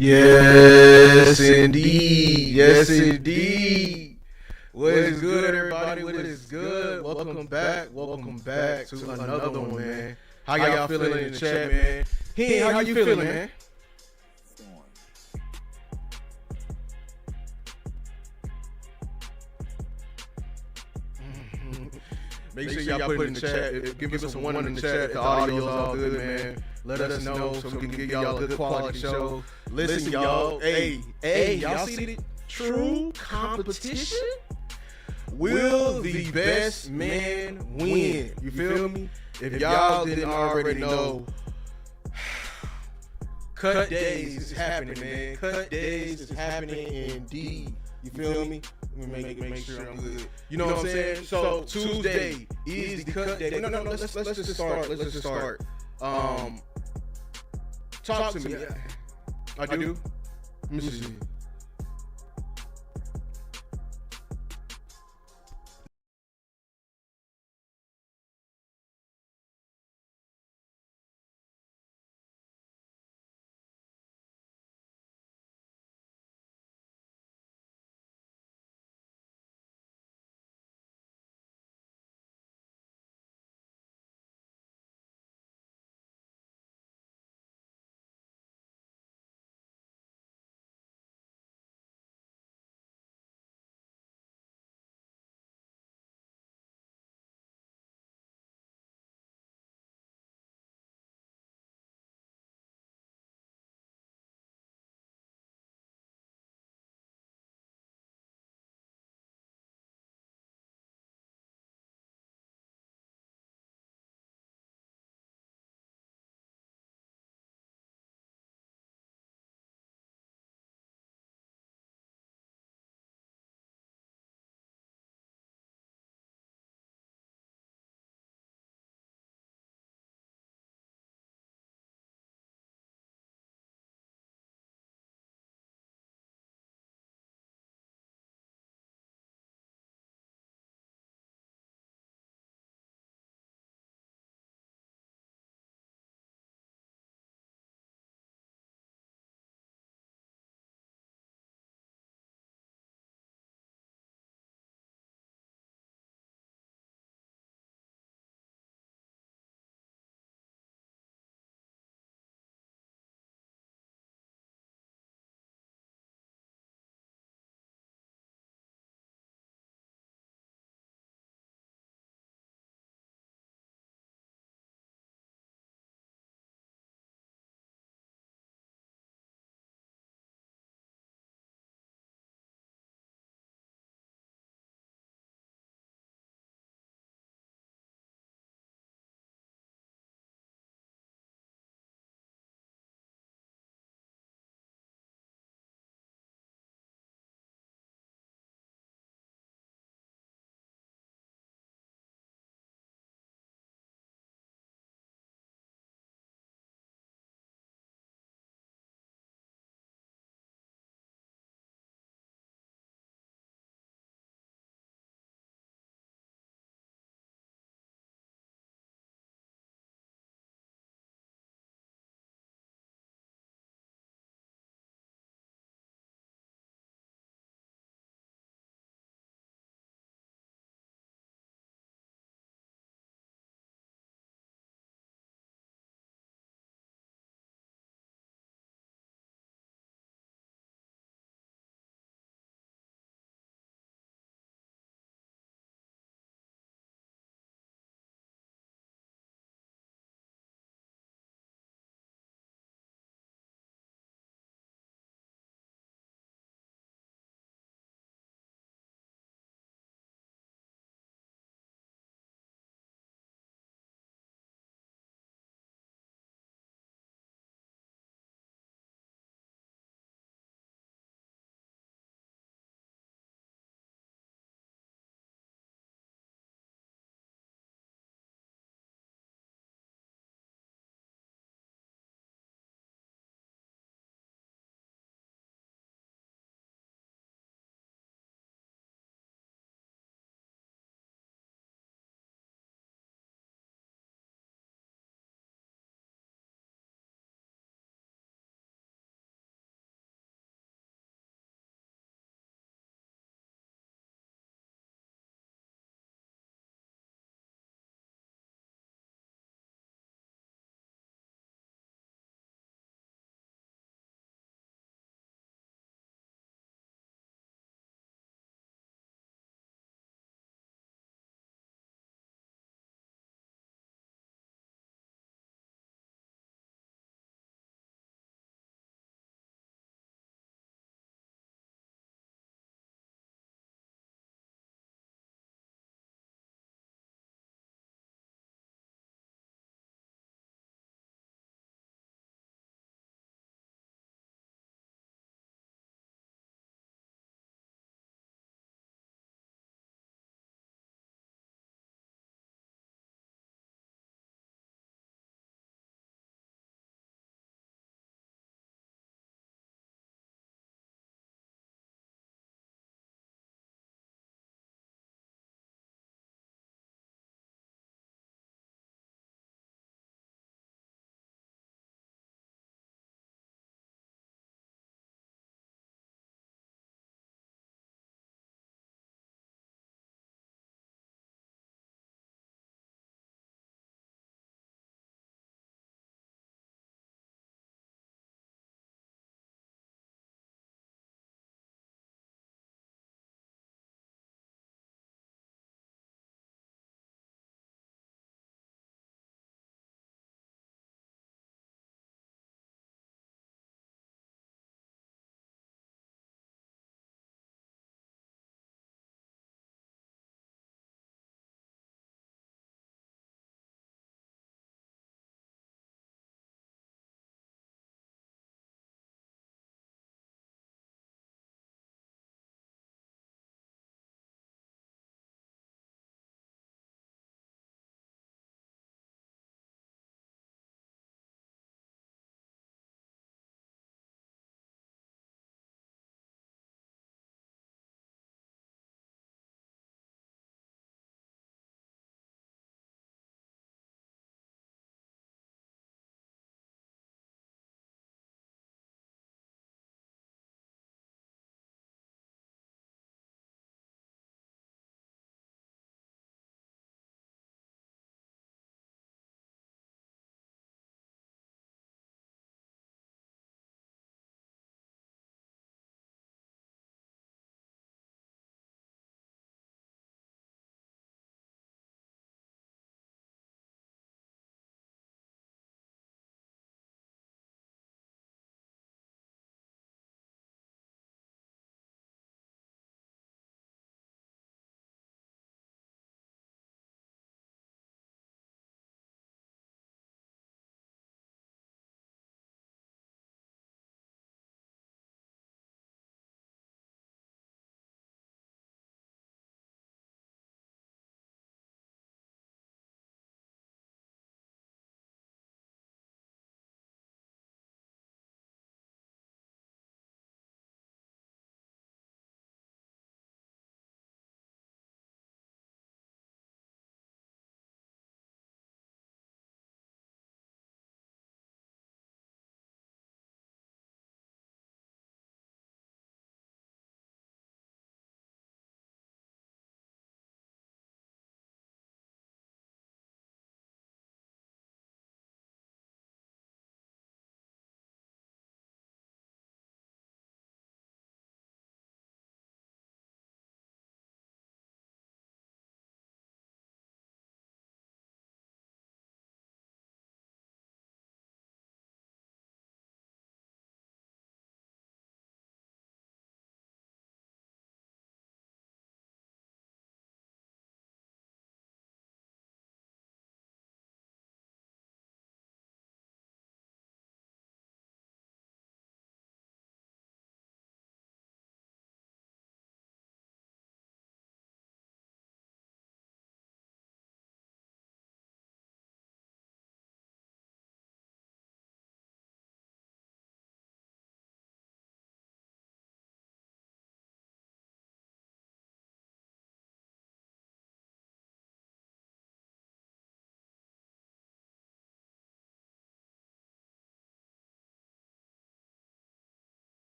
Yes, indeed. Yes, indeed. What is good, everybody? What is good? Welcome back. Welcome back to another one, man. How y'all feeling in the chat, man? How you feeling, man? Make sure y'all put in the chat. Give us a one in the chat if the audio's all good, man. Let us know so we can give y'all a good quality show. Listen, y'all. Hey, y'all see the true competition? Will the best man win? You feel me? If y'all didn't already know, cut days is happening, man. Cut days is happening indeed. You feel me? Let me make sure I'm good. You know what I'm saying? So Tuesday is the cut day. No. Let's just start. Let's just start. Talk to me. I do. Let me see.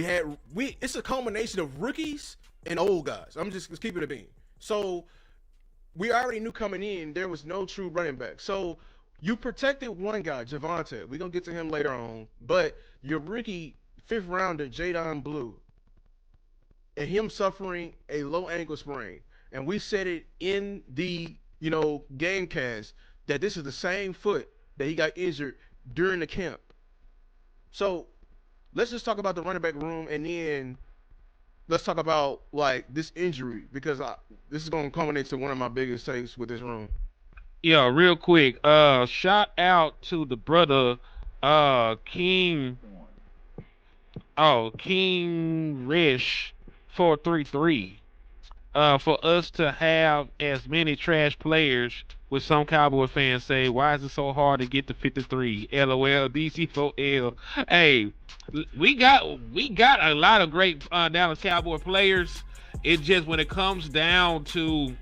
It's a combination of rookies and old guys. I'm just keeping it a bean. So we already knew coming in there was no true running back. So you protected one guy, Javonte. We're gonna get to him later on. But your rookie fifth rounder, Jadon Blue, and him suffering a low ankle sprain. And we said it in the game cast that this is the same foot that he got injured during the camp. So let's just talk about the running back room, and then let's talk about like this injury because this is going to culminate to one of my biggest takes with this room. Yeah, real quick. Shout out to the brother, King. Oh, King Rish 433. For us to have as many trash players, with some Cowboy fans say, why is it so hard to get to 53? LOL, DC4L. Hey, we got a lot of great Dallas Cowboy players. It just when it comes down to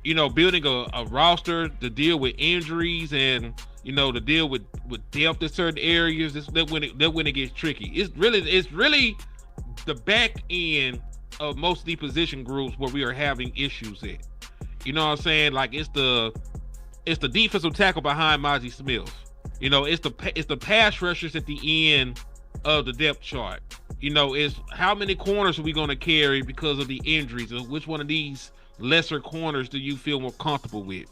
building a roster to deal with injuries and to deal with depth in certain areas. That when it gets tricky. It's really the back end of most of the position groups where we are having issues at. You know what I'm saying? Like it's the defensive tackle behind Mozzie Smith. It's the pass rushers at the end of the depth chart. It's how many corners are we going to carry because of the injuries, and which one of these lesser corners do you feel more comfortable with?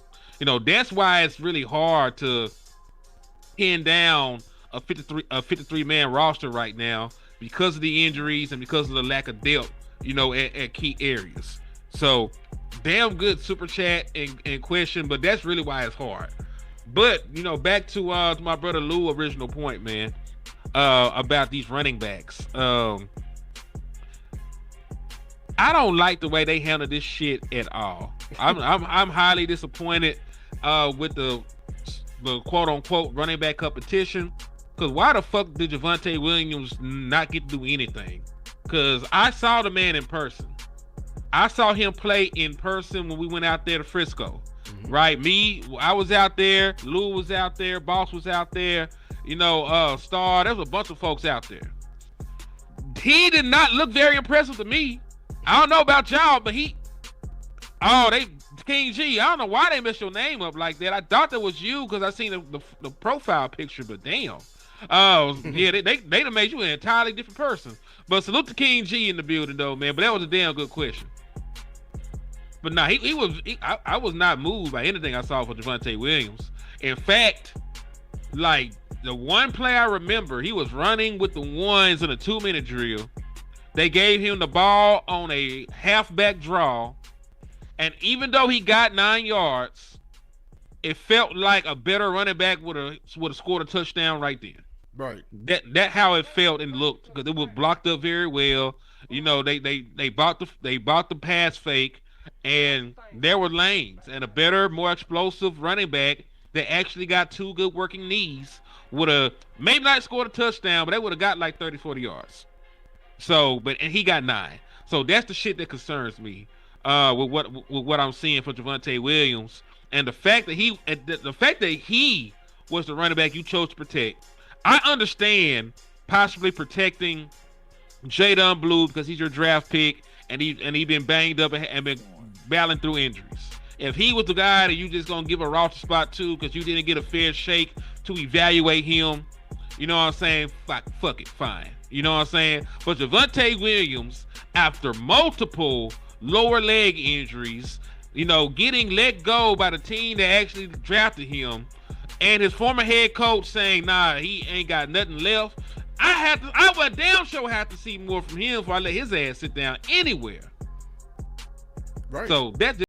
That's why it's really hard to pin down a 53 man roster right now because of the injuries and because of the lack of depth, at key areas. So, damn good super chat and question, but that's really why it's hard. But back to my brother Lou original point, man, about these running backs. I don't like the way they handle this shit at all. I'm highly disappointed with the quote unquote running back competition. Cause why the fuck did Javonte Williams not get to do anything? Cause I saw the man in person. I saw him play in person when we went out there to Frisco. Mm-hmm. Right? I was out there, Lou was out there, Boss was out there, Star, there was a bunch of folks out there. He did not look very impressive to me. I don't know about y'all, but King G, I don't know why they messed your name up like that. I thought that was you because I seen the profile picture, but damn. Oh, yeah, they done made you an entirely different person. But salute to King G in the building, though, man. But that was a damn good question. But nah, I was not moved by anything I saw for Javonte Williams. In fact, like, the one play I remember, he was running with the ones in a 2-minute drill. They gave him the ball on a halfback draw, and even though he got 9 yards, it felt like a better running back would have scored a touchdown right then. Right. That how it felt and looked, because it was blocked up very well. They bought the pass fake, and there were lanes, and a better, more explosive running back that actually got 2 good working knees would have maybe not scored a touchdown, but they would have got like 30, 40 yards. So, and he got 9. So that's the shit that concerns me with what I'm seeing for Javonte Williams, and the fact that he was the running back you chose to protect. I understand possibly protecting Jadon Blue because he's your draft pick, and he been banged up and been battling through injuries. If he was the guy that you just gonna give a roster spot to because you didn't get a fair shake to evaluate him, you know what I'm saying? Fuck it, fine. You know what I'm saying? But Javonte Williams, after multiple lower leg injuries, getting let go by the team that actually drafted him, and his former head coach saying, nah, he ain't got nothing left. I would damn sure have to see more from him before I let his ass sit down anywhere. Right. So that's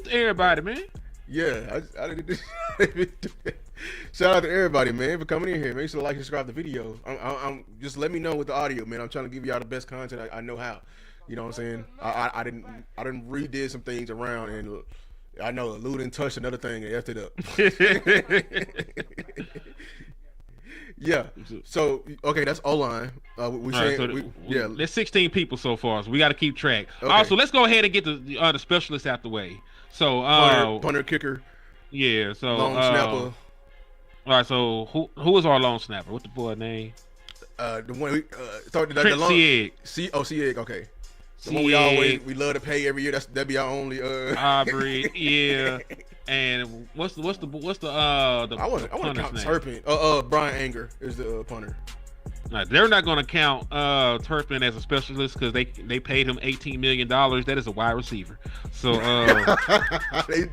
to everybody, man. Yeah, I didn't do that. Shout out to everybody, man, for coming in here. Make sure to like and subscribe to the video. I'm just let me know with the audio, man. I'm trying to give y'all the best content I know how. You know what I'm saying? I didn't redid some things around, and I know Lou didn't touch another thing and effed it up. Yeah. So okay, that's O-line. We saying yeah. There's 16 people so far, so we got to keep track. Okay. Also, let's go ahead and get the specialists out the way. So punter, kicker. Yeah. So long snapper. All right. So who is our long snapper? What's the boy name? The one we started Trent Sieg. Sieg. Okay. The one we love to pay every year. That'd be our only Aubrey. Yeah. And what's the I want to count Turpin. Brian Anger is the punter. They're not going to count Turpin as a specialist because they paid him $18 million. That is a wide receiver. So he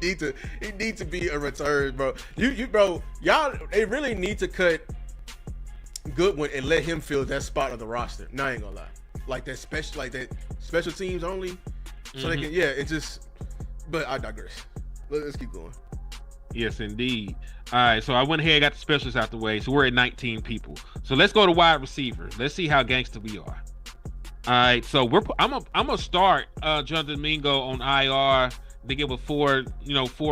need to be a return, bro. Y'all they really need to cut Goodwin and let him fill that spot of the roster. No, I ain't gonna lie. Like that special teams only. So they can it just. But I digress. Let's keep going. Yes, indeed. All right, so I went ahead and got the specialists out the way. So we're at 19 people. So let's go to wide receivers. Let's see how gangster we are. All right, so I'm gonna start Jonathan Mingo on IR. They give it 4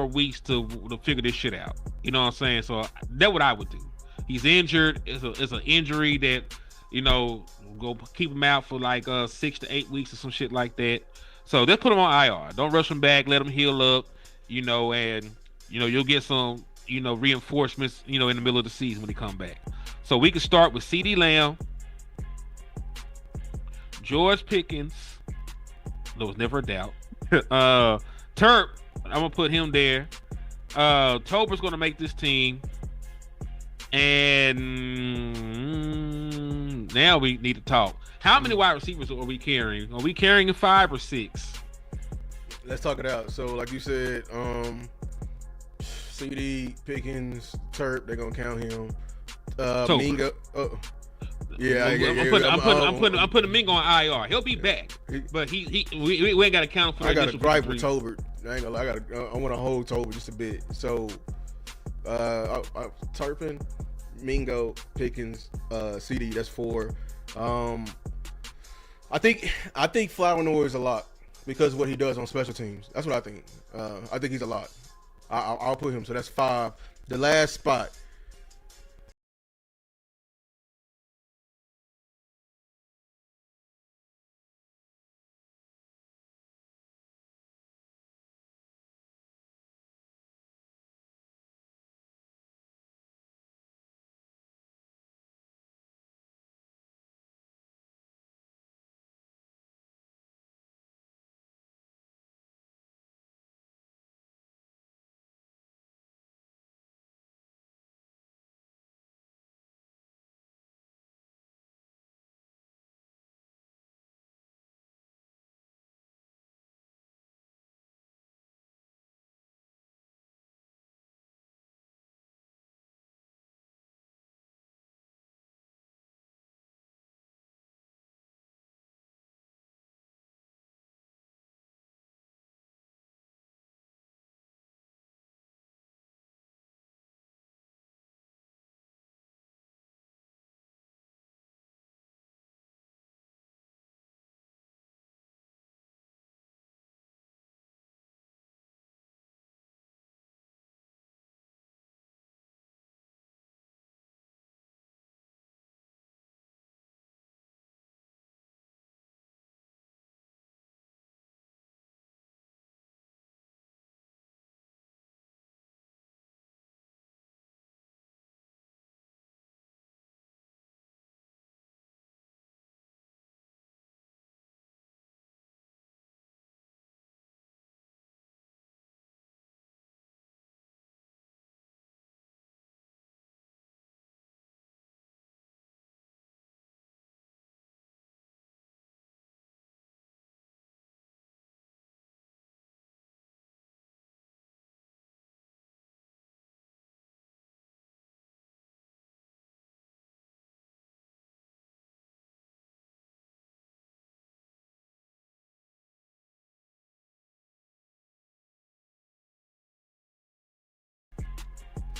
weeks to figure this shit out. You know what I'm saying? So that's what I would do. He's injured. It's an injury that go keep him out for like 6 to 8 weeks or some shit like that. So let's put him on IR. Don't rush him back. Let him heal up. And you'll get some, reinforcements, in the middle of the season when he come back. So we can start with CD Lamb, George Pickens. There was never a doubt. Terp, I'm gonna put him there. Tober's gonna make this team. And now we need to talk. How many wide receivers are we carrying? Are we carrying 5 or 6? Let's talk it out. So, like you said, CD, Pickens, Terp, they're gonna count him. Mingo. I'm putting Mingo on IR. He'll be back, but we ain't got to count for. I got a gripe with Tolbert. I ain't gonna lie. I want to hold Tolbert just a bit. So, Turpin, Mingo, Pickens, CD. That's 4. I think Flower is a lot. Because of what he does on special teams. That's what I think. I think he's a lot. I'll put him. So that's 5. The last spot.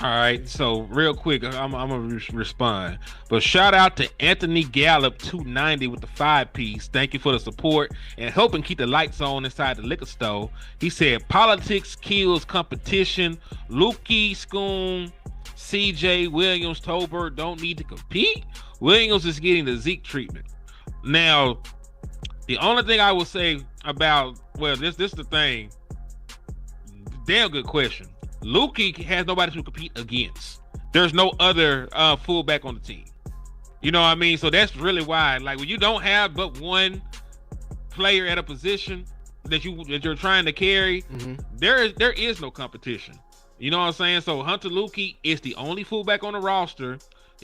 All right, so real quick, I'm gonna respond. But shout out to Anthony Gallup 290 with the 5-piece. Thank you for the support and helping keep the lights on inside the liquor store. He said politics kills competition. Lukey, Schoon, CJ, Williams, Tolbert don't need to compete. Williams is getting the Zeke treatment. Now, the only thing I will say about this is the thing. Damn good question. Lukey has nobody to compete against. There's no other fullback on the team. You know what I mean? So that's really why. Like when you don't have but one player at a position that you're trying to carry, there is no competition. You know what I'm saying? So Hunter Lukey is the only fullback on the roster.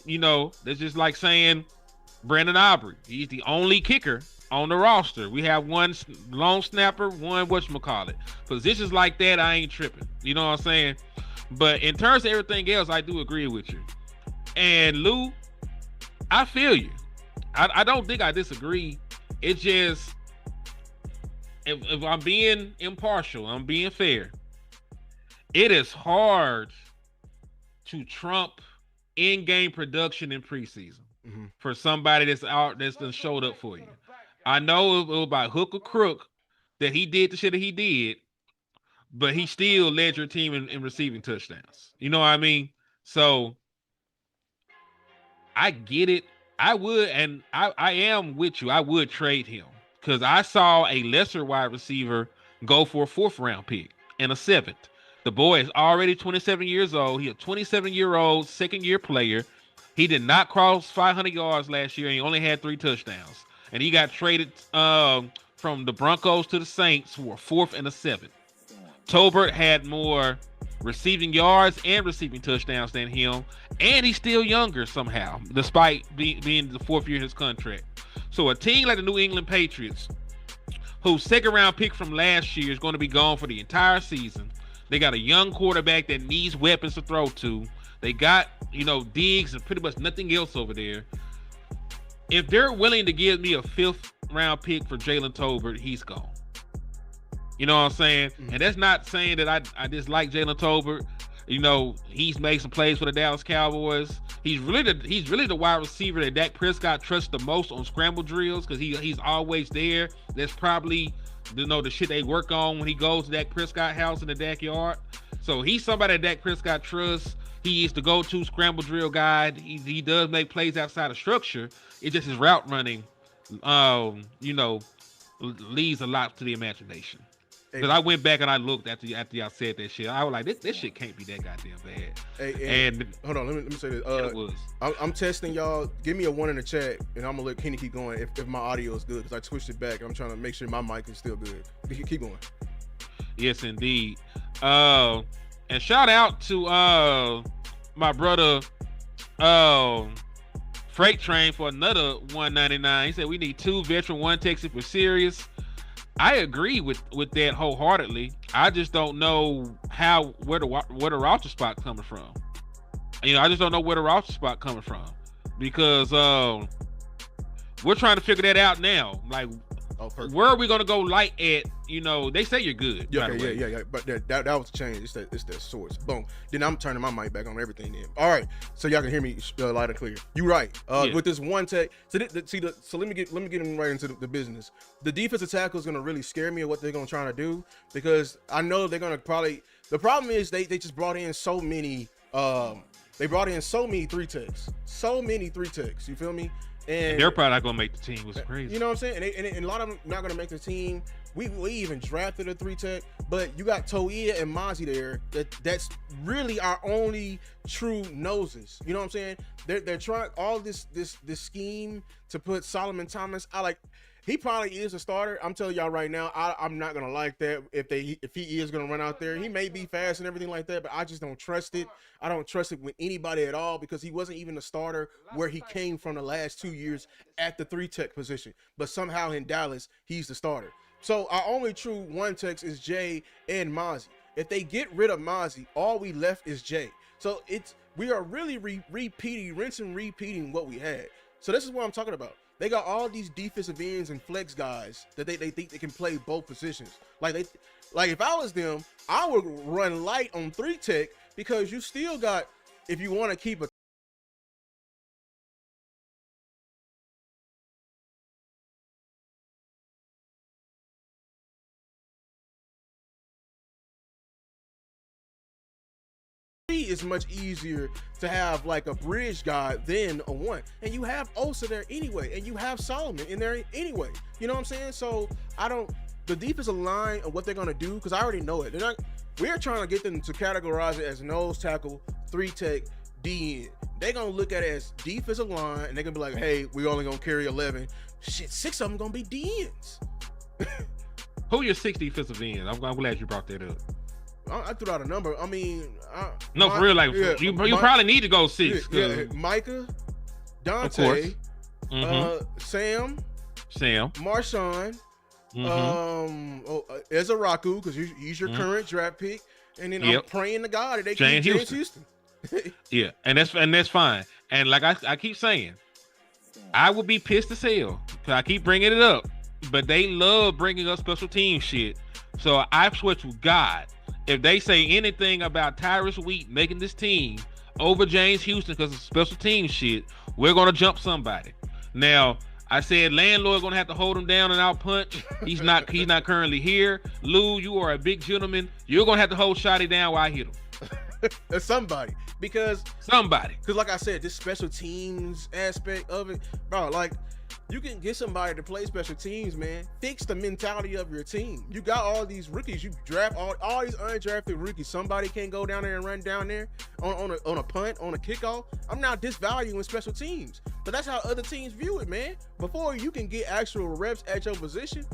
You know, that's just like saying Brandon Aubrey. He's the only kicker on the roster. We have one long snapper, one whatchamacallit. Positions like that, I ain't tripping. You know what I'm saying? But in terms of everything else, I do agree with you. And Lou, I feel you. I don't think I disagree. It's just, if I'm being impartial, I'm being fair, it is hard to trump in-game production in preseason for somebody that's done showed up for you. I know it was by hook or crook that he did the shit that he did, but he still led your team in receiving touchdowns. You know what I mean? So I get it. I would, and I am with you. I would trade him because I saw a lesser wide receiver go for a 4th-round pick and a 7th. The boy is already 27 years old. He's a 27-year-old second-year player. He did not cross 500 yards last year, and he only had 3 touchdowns. And he got traded from the Broncos to the Saints for a 4th and a 7th. Tolbert had more receiving yards and receiving touchdowns than him, and he's still younger somehow, despite being the 4th year in his contract. So a team like the New England Patriots, whose 2nd-round pick from last year is going to be gone for the entire season. They got a young quarterback that needs weapons to throw to. They got, Diggs and pretty much nothing else over there. If they're willing to give me a 5th-round pick for Jalen Tolbert, he's gone. You know what I'm saying? And that's not saying that I dislike Jalen Tolbert. He's made some plays for the Dallas Cowboys. He's really the wide receiver that Dak Prescott trusts the most on scramble drills because he's always there. That's probably the shit they work on when he goes to Dak Prescott house in the backyard. So he's somebody that Dak Prescott trusts. He is the go-to scramble drill guy. He does make plays outside of structure. It's just his route running, leaves a lot to the imagination. Because I went back and I looked after y'all said that shit. I was like, this shit can't be that goddamn bad. And hold on, let me say this. I'm testing y'all. Give me a 1 in the chat, and I'm gonna let Kenny keep going if my audio is good because I switched it back. I'm trying to make sure my mic is still good. Keep going. Yes, indeed. And shout out to my brother Freight Train for another $199. He said we need 2 veteran, 1 Texas for serious. I agree with that wholeheartedly. I just don't know where the roster spot coming from. I just don't know where the roster spot coming from because we're trying to figure that out now. Like, where are we gonna go light at? They say you're good. Yeah. But that was the change. It's that source. Boom. Then I'm turning my mic back on everything. Then all right, so y'all can hear me loud and clear. You right. With this 1 tech. So let me get him right into the business. The defensive tackle is gonna really scare me at what they're gonna try to do because I know they're gonna probably. The problem is they just brought in so many. They brought in so many 3 techs. So many 3 techs. You feel me? And they're probably not gonna make the team. It was crazy. You know what I'm saying? And a lot of them not gonna make the team. We even drafted a 3 tech, but you got Toia and Mozzie there. That's really our only true noses. You know what I'm saying? They're trying all this scheme to put Solomon Thomas. He probably is a starter. I'm telling y'all right now, I'm not gonna like that if he is gonna run out there. He may be fast and everything like that, but I just don't trust it. I don't trust it with anybody at all because he wasn't even a starter where he came from the last 2 years at the 3 tech position. But somehow in Dallas, he's the starter. So our only true 1 techs is Jay and Mozzie. If they get rid of Mozzie, all we left is Jay. So we are really repeating what we had. So this is what I'm talking about. They got all these defensive ends and flex guys that they think they can play both positions. Like if I was them, I would run light on 3 tech because you still got, if you want to keep a is much easier to have like a bridge guy than a one, and you have Osa there anyway, and you have Solomon in there anyway. You know what I'm saying? So the defensive line and what they're gonna do, because I already know it. We're trying to get them to categorize it as nose tackle, 3 tech, DN. They're gonna look at it as defensive line, and they're gonna be like, hey, we're only gonna carry 11. Shit, 6 of them gonna be DNs. Who are your 6 defensive ends? I'm glad you brought that up. I threw out a number. I mean, for real, like you probably need to go 6. Yeah, Micah, Dante, Sam, Marshawn, Ezaraku, because he's your current draft pick, and then I'm praying to God that they keep James Houston. Yeah, and that's fine. And like I keep saying, I would be pissed as hell because I keep bringing it up, but they love bringing up special team shit. So I swear to God, if they say anything about Tyrus Wheat making this team over James Houston because of special team shit, we're gonna jump somebody. Now, I said landlord gonna have to hold him down and out punch. He's not currently here. Lou, you are a big gentleman. You're gonna have to hold Shotty down while I hit him. Somebody. Because like I said, this special teams aspect of it, bro, like you can get somebody to play special teams, man. Fix the mentality of your team. You got all these rookies. You draft all these undrafted rookies. Somebody can't go down there and run down there on a punt, on a kickoff. I'm not disvaluing special teams, but that's how other teams view it, man. Before you can get actual reps at your position,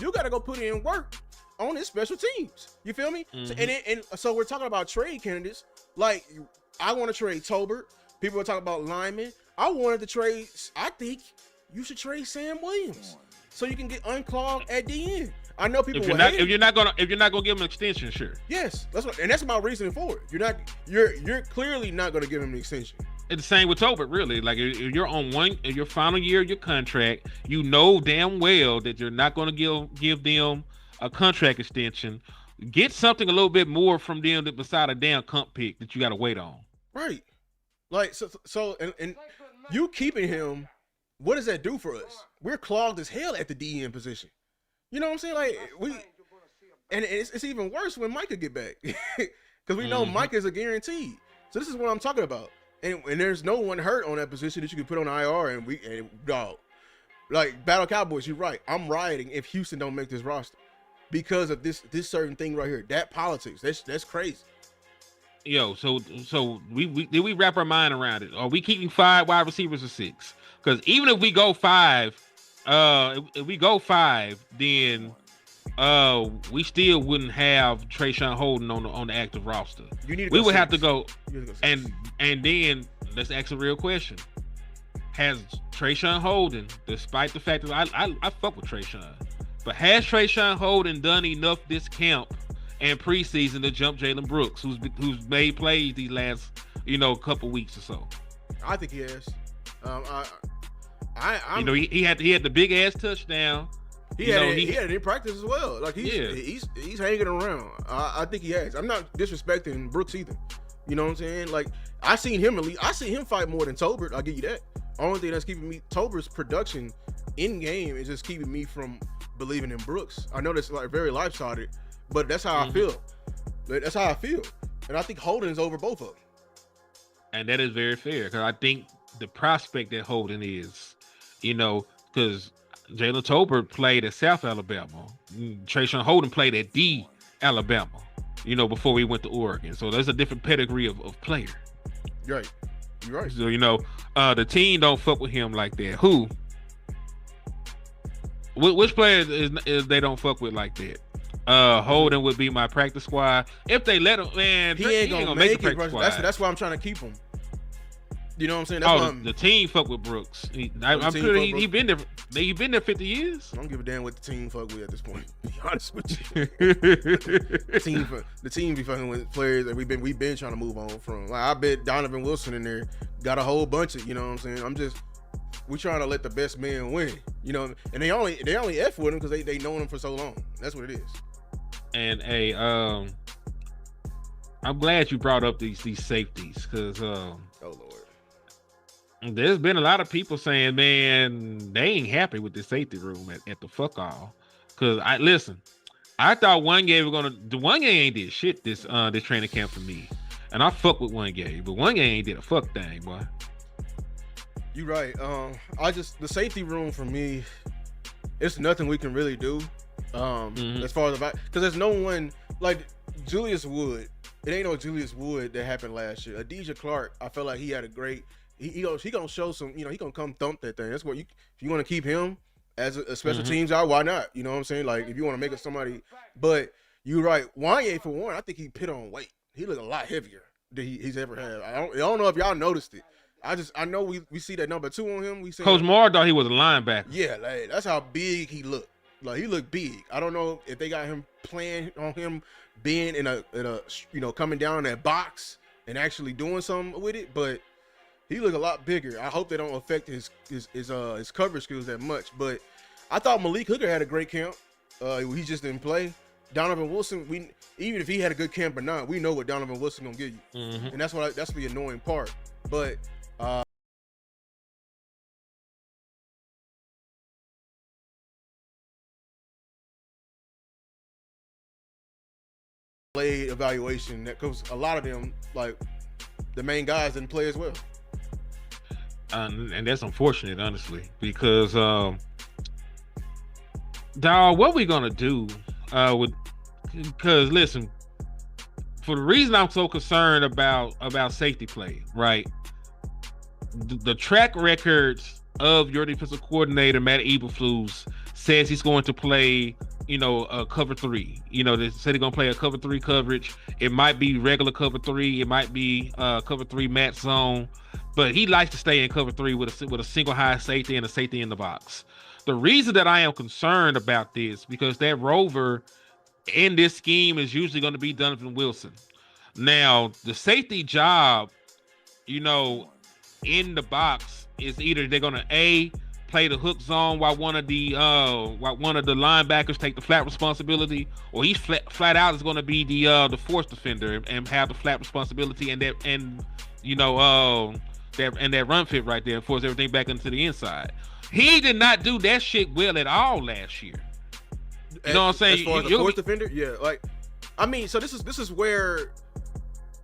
you got to go put in work on his special teams. You feel me? Mm-hmm. So we're talking about trade candidates. Like, I want to trade Tolbert. People are talking about linemen. I wanted to trade, I think you should trade Sam Williams so you can get unclogged at the end. I know people if you're not gonna give him an extension, sure. Yes, that's my reasoning for it. You're clearly not gonna give him an extension. It's the same with Tolbert, really. Like if you're on your final year of your contract, you know damn well that you're not gonna give them a contract extension. Get something a little bit more from them beside a damn comp pick that you got to wait on. Right. Like so and you keeping him. What does that do for us? We're clogged as hell at the DN position. You know what I'm saying? Like it's even worse when Micah get back, because we know Micah is a guarantee. So this is what I'm talking about. And there's no one hurt on that position that you could put on IR. And dog, like Battle Cowboys, you're right. I'm rioting if Houston don't make this roster because of this certain thing right here. That politics. That's crazy. Yo, so did we wrap our mind around it? Are we keeping 5 wide receivers or 6? Because even if we go 5, then we still wouldn't have Trayshawn Holden on the active roster. We would have to go and then let's ask a real question. Has Trayshawn Holden, despite the fact that I fuck with Trayshawn, but has Trayshawn Holden done enough this camp and preseason to jump Jalen Brooks, who's made plays these last couple weeks or so? I think he has. He had the big ass touchdown. He had it in practice as well. Like he's hanging around. I think he has. I'm not disrespecting Brooks either. You know what I'm saying? Like I seen him fight more than Tolbert. I'll give you that. Only thing that's keeping me, Tolbert's production in game is just keeping me from believing in Brooks. I know that's like very lopsided, but that's how I feel. That's how I feel. And I think Holden is over both of them. And that is very fair, because I think the prospect that Holden is, because Jalen Tolbert played at South Alabama. Trayshawn Holden played at D Alabama, before he went to Oregon. So there's a different pedigree of player. You're right. You're right. So, the team don't fuck with him like that. Who? Which players is they don't fuck with like that? Holden would be my practice squad. If they let him, man, he ain't gonna make the practice squad. That's why I'm trying to keep him. You know what I'm saying? That's the team fuck with Brooks. I'm sure he been there. He been there 50 years. I don't give a damn what the team fuck with at this point. To be honest with you, the team be fucking with players that we've been trying to move on from. Like I bet Donovan Wilson in there got a whole bunch of. You know what I'm saying? We trying to let the best man win. And they only F with him because they known him for so long. That's what it is. And I'm glad you brought up these safeties because Oh Lord. there's been a lot of people saying, man, they ain't happy with the safety room at the fuck all. Cause I thought one game the one game ain't did shit this training camp for me. And I fuck with one game, but one game ain't did a fuck thing, boy. You right. The safety room for me, it's nothing we can really do. As far as because there's no one like Julius Wood. It ain't no Julius Wood that happened last year. Adijah Clark, I felt like he had a great. He gonna show some. He gonna come thump that thing. That's what if you want to keep him as a special teams out, why not? You know what I'm saying? Like if you want to make it somebody, but you're right. Wanye for one, I think he put on weight. He looked a lot heavier than he's ever had. I don't know if y'all noticed it. I know we see that number 2 on him. We see Coach Moore thought he was a linebacker. Yeah, like, that's how big he looked. Like he looked big. I don't know if they got him playing on him being in a coming down in that box and actually doing something with it, but he looked a lot bigger. I hope they don't affect his coverage skills that much. But I thought Malik Hooker had a great camp. He just didn't play. Donovan Wilson, even if he had a good camp or not, we know what Donovan Wilson gonna give you, and that's the annoying part. But play evaluation that because a lot of them, like the main guys, didn't play as well. And that's unfortunate, honestly, because dog, what we gonna do because listen, for the reason I'm so concerned about safety play, right? The track records of your defensive coordinator, Matt Eberflus, says he's going to play, a cover 3. They said he's going to play a cover 3 coverage. It might be regular cover 3. It might be cover 3 match zone. But he likes to stay in cover 3 with a single high safety and a safety in the box. The reason that I am concerned about this, because that rover in this scheme is usually going to be Donovan Wilson. Now, the safety job, in the box is either they're going to play the hook zone while one of the linebackers take the flat responsibility, or he's flat out is going to be the force defender and have the flat responsibility and that run fit right there, force everything back into the inside. He did not do that shit well at all last year. You know what I'm saying? As far as the force defender, yeah. Like, I mean, so this is where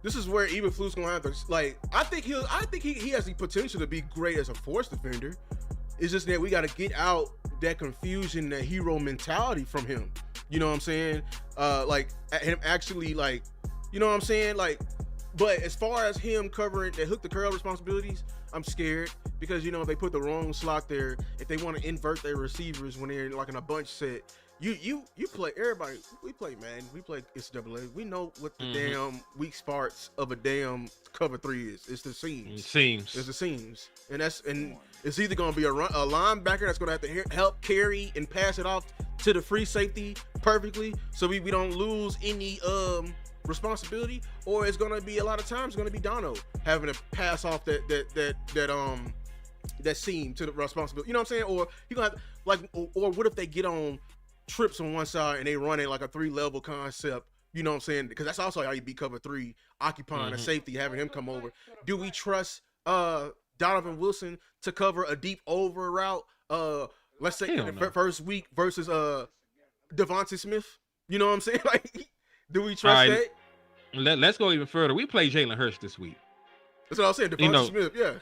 Eberflus gonna have to, like. I think he has the potential to be great as a force defender. It's just that we got to get out that confusion, that hero mentality from him. You know what I'm saying? Like him actually, like, you know what I'm saying? Like, but as far as him covering that hook the curl responsibilities, I'm scared because if they put the wrong slot there, if they want to invert their receivers when they're like in a bunch set, you play everybody. We play, man. We play NCAA. We know what the damn weak spots of a damn cover 3 is. It's the seams. It's the seams, and it's either gonna be a linebacker that's gonna have to help carry and pass it off to the free safety perfectly, so we don't lose any responsibility, or it's gonna be a lot of times gonna be Dono having to pass off that seam to the responsibility. You know what I'm saying? Or you gonna have, or what if they get on trips on one side and they run it like a 3-level concept? You know what I'm saying? Because that's also how you beat cover 3, occupying a safety, having him come over. Do we trust Donovan Wilson to cover a deep over route? Let's say in the first week versus Devontae Smith. You know what I'm saying? Like, do we trust that? Let's go even further. We play Jalen Hurts this week. That's what I was saying. Devontae Smith, yeah.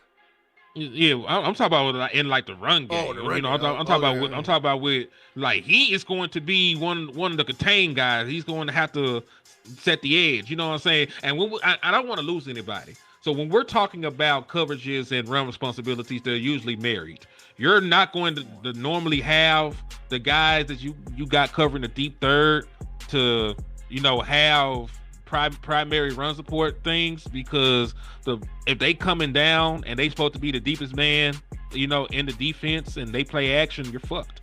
Yeah, I'm talking about in like the run game. I'm talking about with like he is going to be one of the contain guys. He's going to have to set the edge. You know what I'm saying? And I don't want to lose anybody. So when we're talking about coverages and run responsibilities, they're usually married. You're not going to normally have the guys that you got covering the deep third to have primary run support things, because if they coming down and they supposed to be the deepest man in the defense and they play action, you're fucked.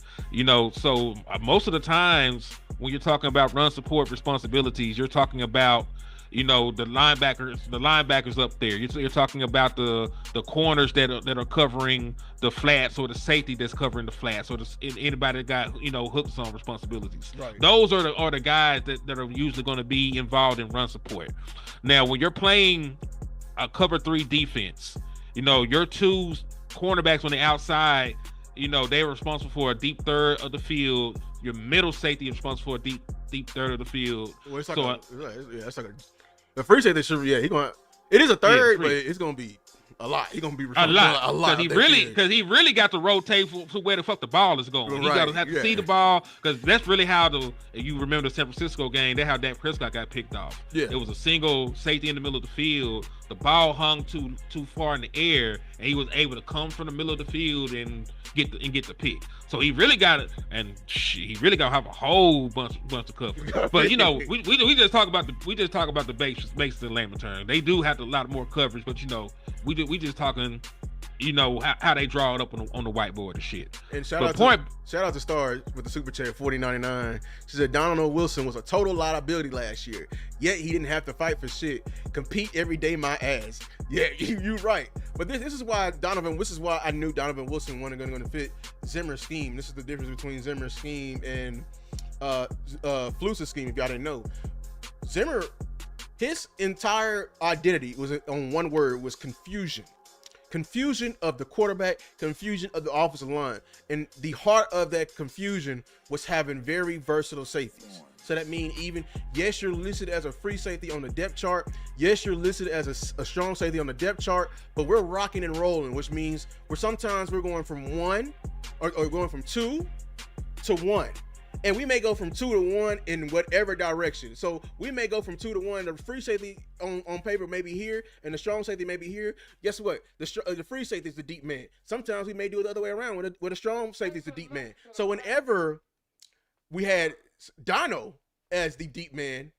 So most of the times when you're talking about run support responsibilities, you're talking about You know, the linebackers up there. You're talking about the corners that are covering the flats, or the safety that's covering the flats, or anybody that got, you know, hooks on responsibilities. Right. Those are the guys that are usually going to be involved in run support. Now, when you're playing a cover 3 defense, you know, your 2 cornerbacks on the outside, you know, they're responsible for a deep third of the field. Your middle safety is responsible for a deep third of the field. Well, it's like it's like the free safety should. Yeah, it is a third, but it's gonna be a lot. He's gonna be a lot. Because he really got to rotate for where the fuck the ball is going. He got to have to see the ball, because that's really how you remember the San Francisco game. That's how Dak Prescott got picked off. Yeah, it was a single safety in the middle of the field. The ball hung too far in the air, and he was able to come from the middle of the field and get the pick. So he really got it, and he really got to have a whole bunch of coverage. But you know, we just talk about the basics in layman terms. They do have a lot more coverage, but you know, we just talking, you know, how they draw it up on the whiteboard and shit. And shout out to Star with the super chat 4099. She said Donald Wilson was a total liability last year, yet he didn't have to fight for shit. Compete every day, my ass. Yeah, you're right. But this is why I knew Donovan Wilson wasn't going to fit Zimmer's scheme. This is the difference between Zimmer's scheme and Fluce's scheme. If y'all didn't know, Zimmer, his entire identity was on one word: was confusion. Confusion of the quarterback, confusion of the offensive line. And the heart of that confusion was having very versatile safeties. So that means yes, you're listed as a free safety on the depth chart. Yes, you're listed as a strong safety on the depth chart, but we're rocking and rolling, which means sometimes we're going from 1 or going from 2 to 1. And we may go from 2 to 1 in whatever direction. So we may go from 2 to 1. The free safety on paper may be here, and the strong safety may be here. Guess what? The free safety is the deep man. Sometimes we may do it the other way around, where the strong safety is the deep man. So whenever we had Dono as the deep man,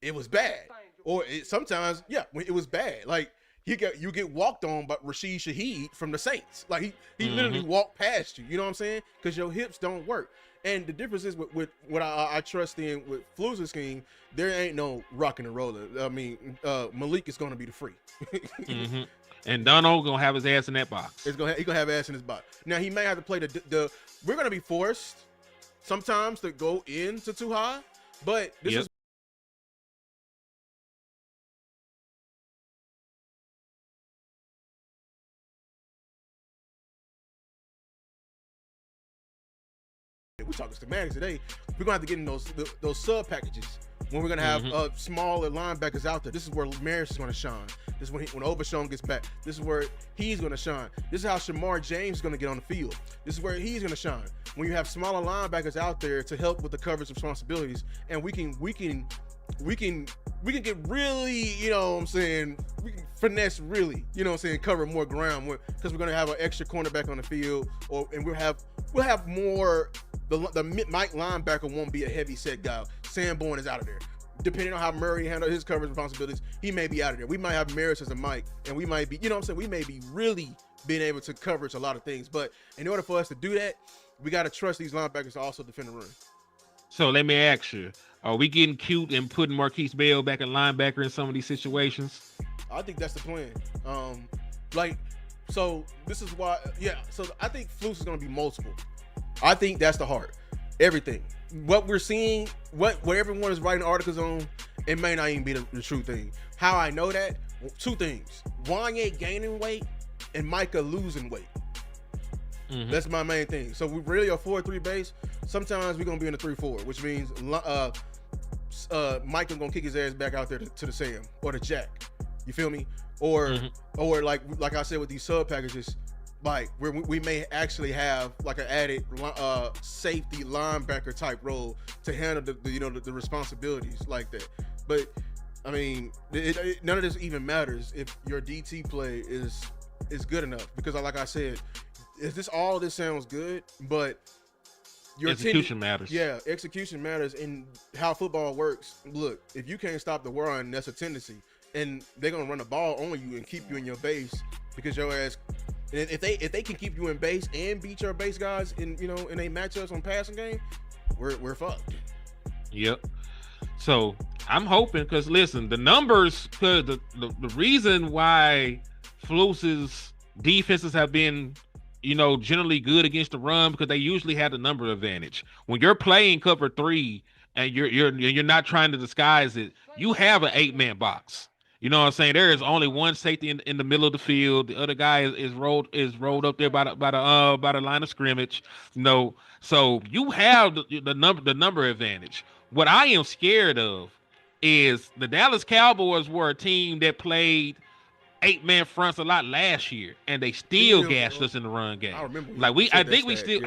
it was bad. Or sometimes, when it was bad. Like, you get walked on by Rashid Shaheed from the Saints. Like, he literally walked past you. You know what I'm saying? Because your hips don't work. And the difference is with what I trust in with Fluce's scheme, there ain't no rocking and rolling. I mean, Malik is going to be the free. And Dono going to have his ass in that box. He's going to have ass in his box. Now, he may have to play we're going to be forced sometimes to go into too high, but this is we're talking schematics today. We're gonna have to get in those sub packages when we're gonna have smaller linebackers out there. This is where Maris is gonna shine. This is when Overshown gets back. This is where he's gonna shine. This is how Shamar James is gonna get on the field. This is where he's gonna shine. When you have smaller linebackers out there to help with the coverage responsibilities, and we can get really, you know what I'm saying, we can finesse really, you know what I'm saying, cover more ground because we're gonna have an extra cornerback on the field, and we'll have more. The Mike linebacker won't be a heavy set guy. Sanborn is out of there. Depending on how Murray handles his coverage responsibilities, he may be out of there. We might have Maris as a Mike, and we might be, you know what I'm saying, we may be really being able to coverage a lot of things. But in order for us to do that, we got to trust these linebackers to also defend the run. So let me ask you, are we getting cute and putting Marquise Bell back at linebacker in some of these situations? I think that's the plan. So this is why, so I think Fluce is going to be multiple. I think that's the heart. Everything. What we're seeing, what everyone is writing articles on, it may not even be the true thing. How I know that? 2 things. Wanye gaining weight and Micah losing weight. That's my main thing. So we really are 4-3 base. Sometimes we're going to be in the 3-4, which means Micah going to kick his ass back out there to the Sam or the Jack. You feel me? Or like I said with these sub packages, like where we may actually have like an added safety linebacker type role to handle the responsibilities like that. But I mean, none of this even matters if your DT play is good enough, because like I said, all of this sounds good, but your execution matters. Yeah, execution matters in how football works. Look, if you can't stop the run, that's a tendency, and they're gonna run the ball on you and keep you in your base because your ass. And if they can keep you in base and beat your base guys in a matchups on passing game, we're fucked. Yep. So I'm hoping, because listen, the numbers, because the reason why Fluce's defenses have been, generally good against the run, because they usually have the number advantage. When you're playing cover three and you're not trying to disguise it, you have an 8-man box. You know what I'm saying? There is only one safety in the middle of the field. The other guy is rolled up there by the line of scrimmage. So you have the number advantage. What I am scared of is the Dallas Cowboys were a team that played 8-man fronts a lot last year, and they still gashed us in the run game. I remember. I think we still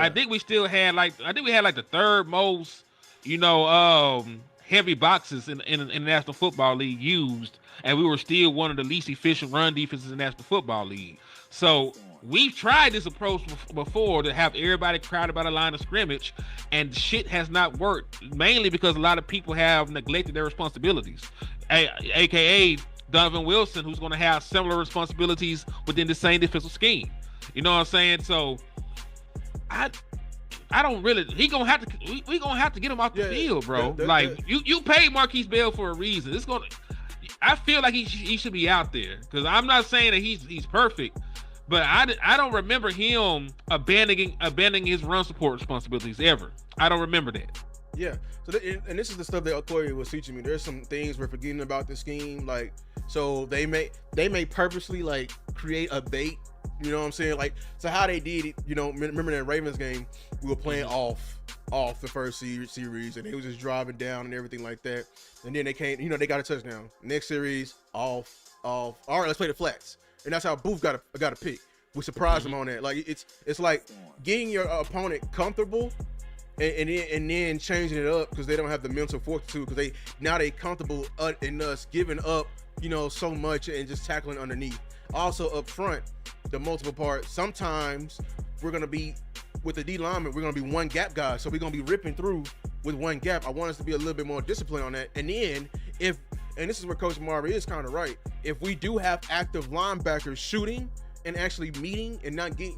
had we had the third most, heavy boxes in the National Football League used, and we were still one of the least efficient run defenses in the National Football League. So we've tried this approach before, to have everybody crowded by the line of scrimmage, and shit has not worked, mainly because a lot of people have neglected their responsibilities, aka Donovan Wilson, who's going to have similar responsibilities within the same defensive scheme. You know what I'm saying? So I don't really. We gonna have to get him off the field, bro. You paid Marquise Bell for a reason. I feel like he should be out there, because I'm not saying that he's perfect, but I don't remember him abandoning his run support responsibilities ever. I don't remember that. Yeah. So and this is the stuff that Corey was teaching me. There's some things we're forgetting about the scheme. Like, so they may purposely like create a bait. You know what I'm saying? Like, so how they did it. Remember that Ravens game, we were playing off the first series, and they was just driving down and everything like that. And then they came, they got a touchdown. Next series, off. All right, let's play the flats. And that's how Booth got a pick. We surprised him on that. Like, it's like getting your opponent comfortable. And then changing it up, because they don't have the mental fortitude, because they comfortable in us giving up, so much and just tackling underneath. Also up front, the multiple parts. Sometimes we're gonna be with the D lineman, we're gonna be one gap guy, so we're gonna be ripping through with one gap. I want us to be a little bit more disciplined on that. And then and this is where Coach Marvin is kind of right. If we do have active linebackers shooting and actually meeting and not getting,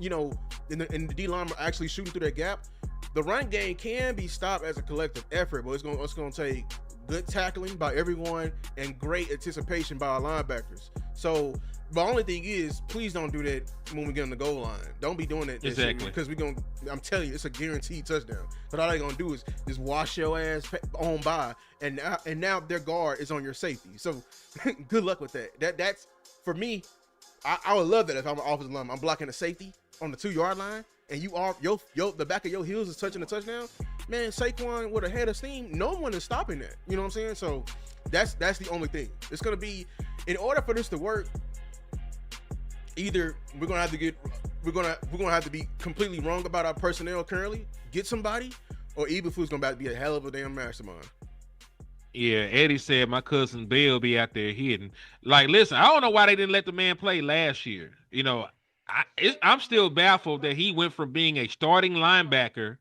and the D lineman actually shooting through that gap, the run game can be stopped as a collective effort, but it's going to take good tackling by everyone and great anticipation by our linebackers. So the only thing is, please don't do that when we get on the goal line. Don't be doing that. Exactly. Because I'm telling you, it's a guaranteed touchdown. But all they're going to do is just wash your ass on by, and now their guard is on your safety. So good luck with that. That's, for me, I would love that if I'm an offensive lineman. I'm blocking a safety on the 2-yard line, and you are the back of your heels is touching the touchdown, man. Saquon with a head of steam, no one is stopping that. You know what I'm saying? So that's the only thing. It's gonna be, in order for this to work, either we're gonna have to be completely wrong about our personnel currently, get somebody, or Eberflus gonna have to be a hell of a damn mastermind. Yeah, Eddie said my cousin Bill be out there hitting. Like, listen, I don't know why they didn't let the man play last year. I'm still baffled that he went from being a starting linebacker,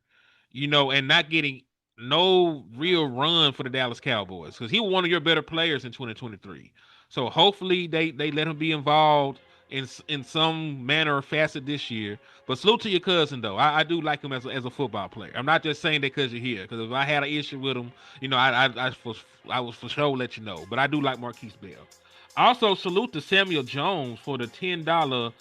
and not getting no real run for the Dallas Cowboys, because he was one of your better players in 2023. So hopefully they let him be involved in some manner or facet this year. But salute to your cousin, though. I do like him as a football player. I'm not just saying that because you're here, because if I had an issue with him, I was for sure let you know. But I do like Marquise Bell. Also, salute to Samuel Jones for the $10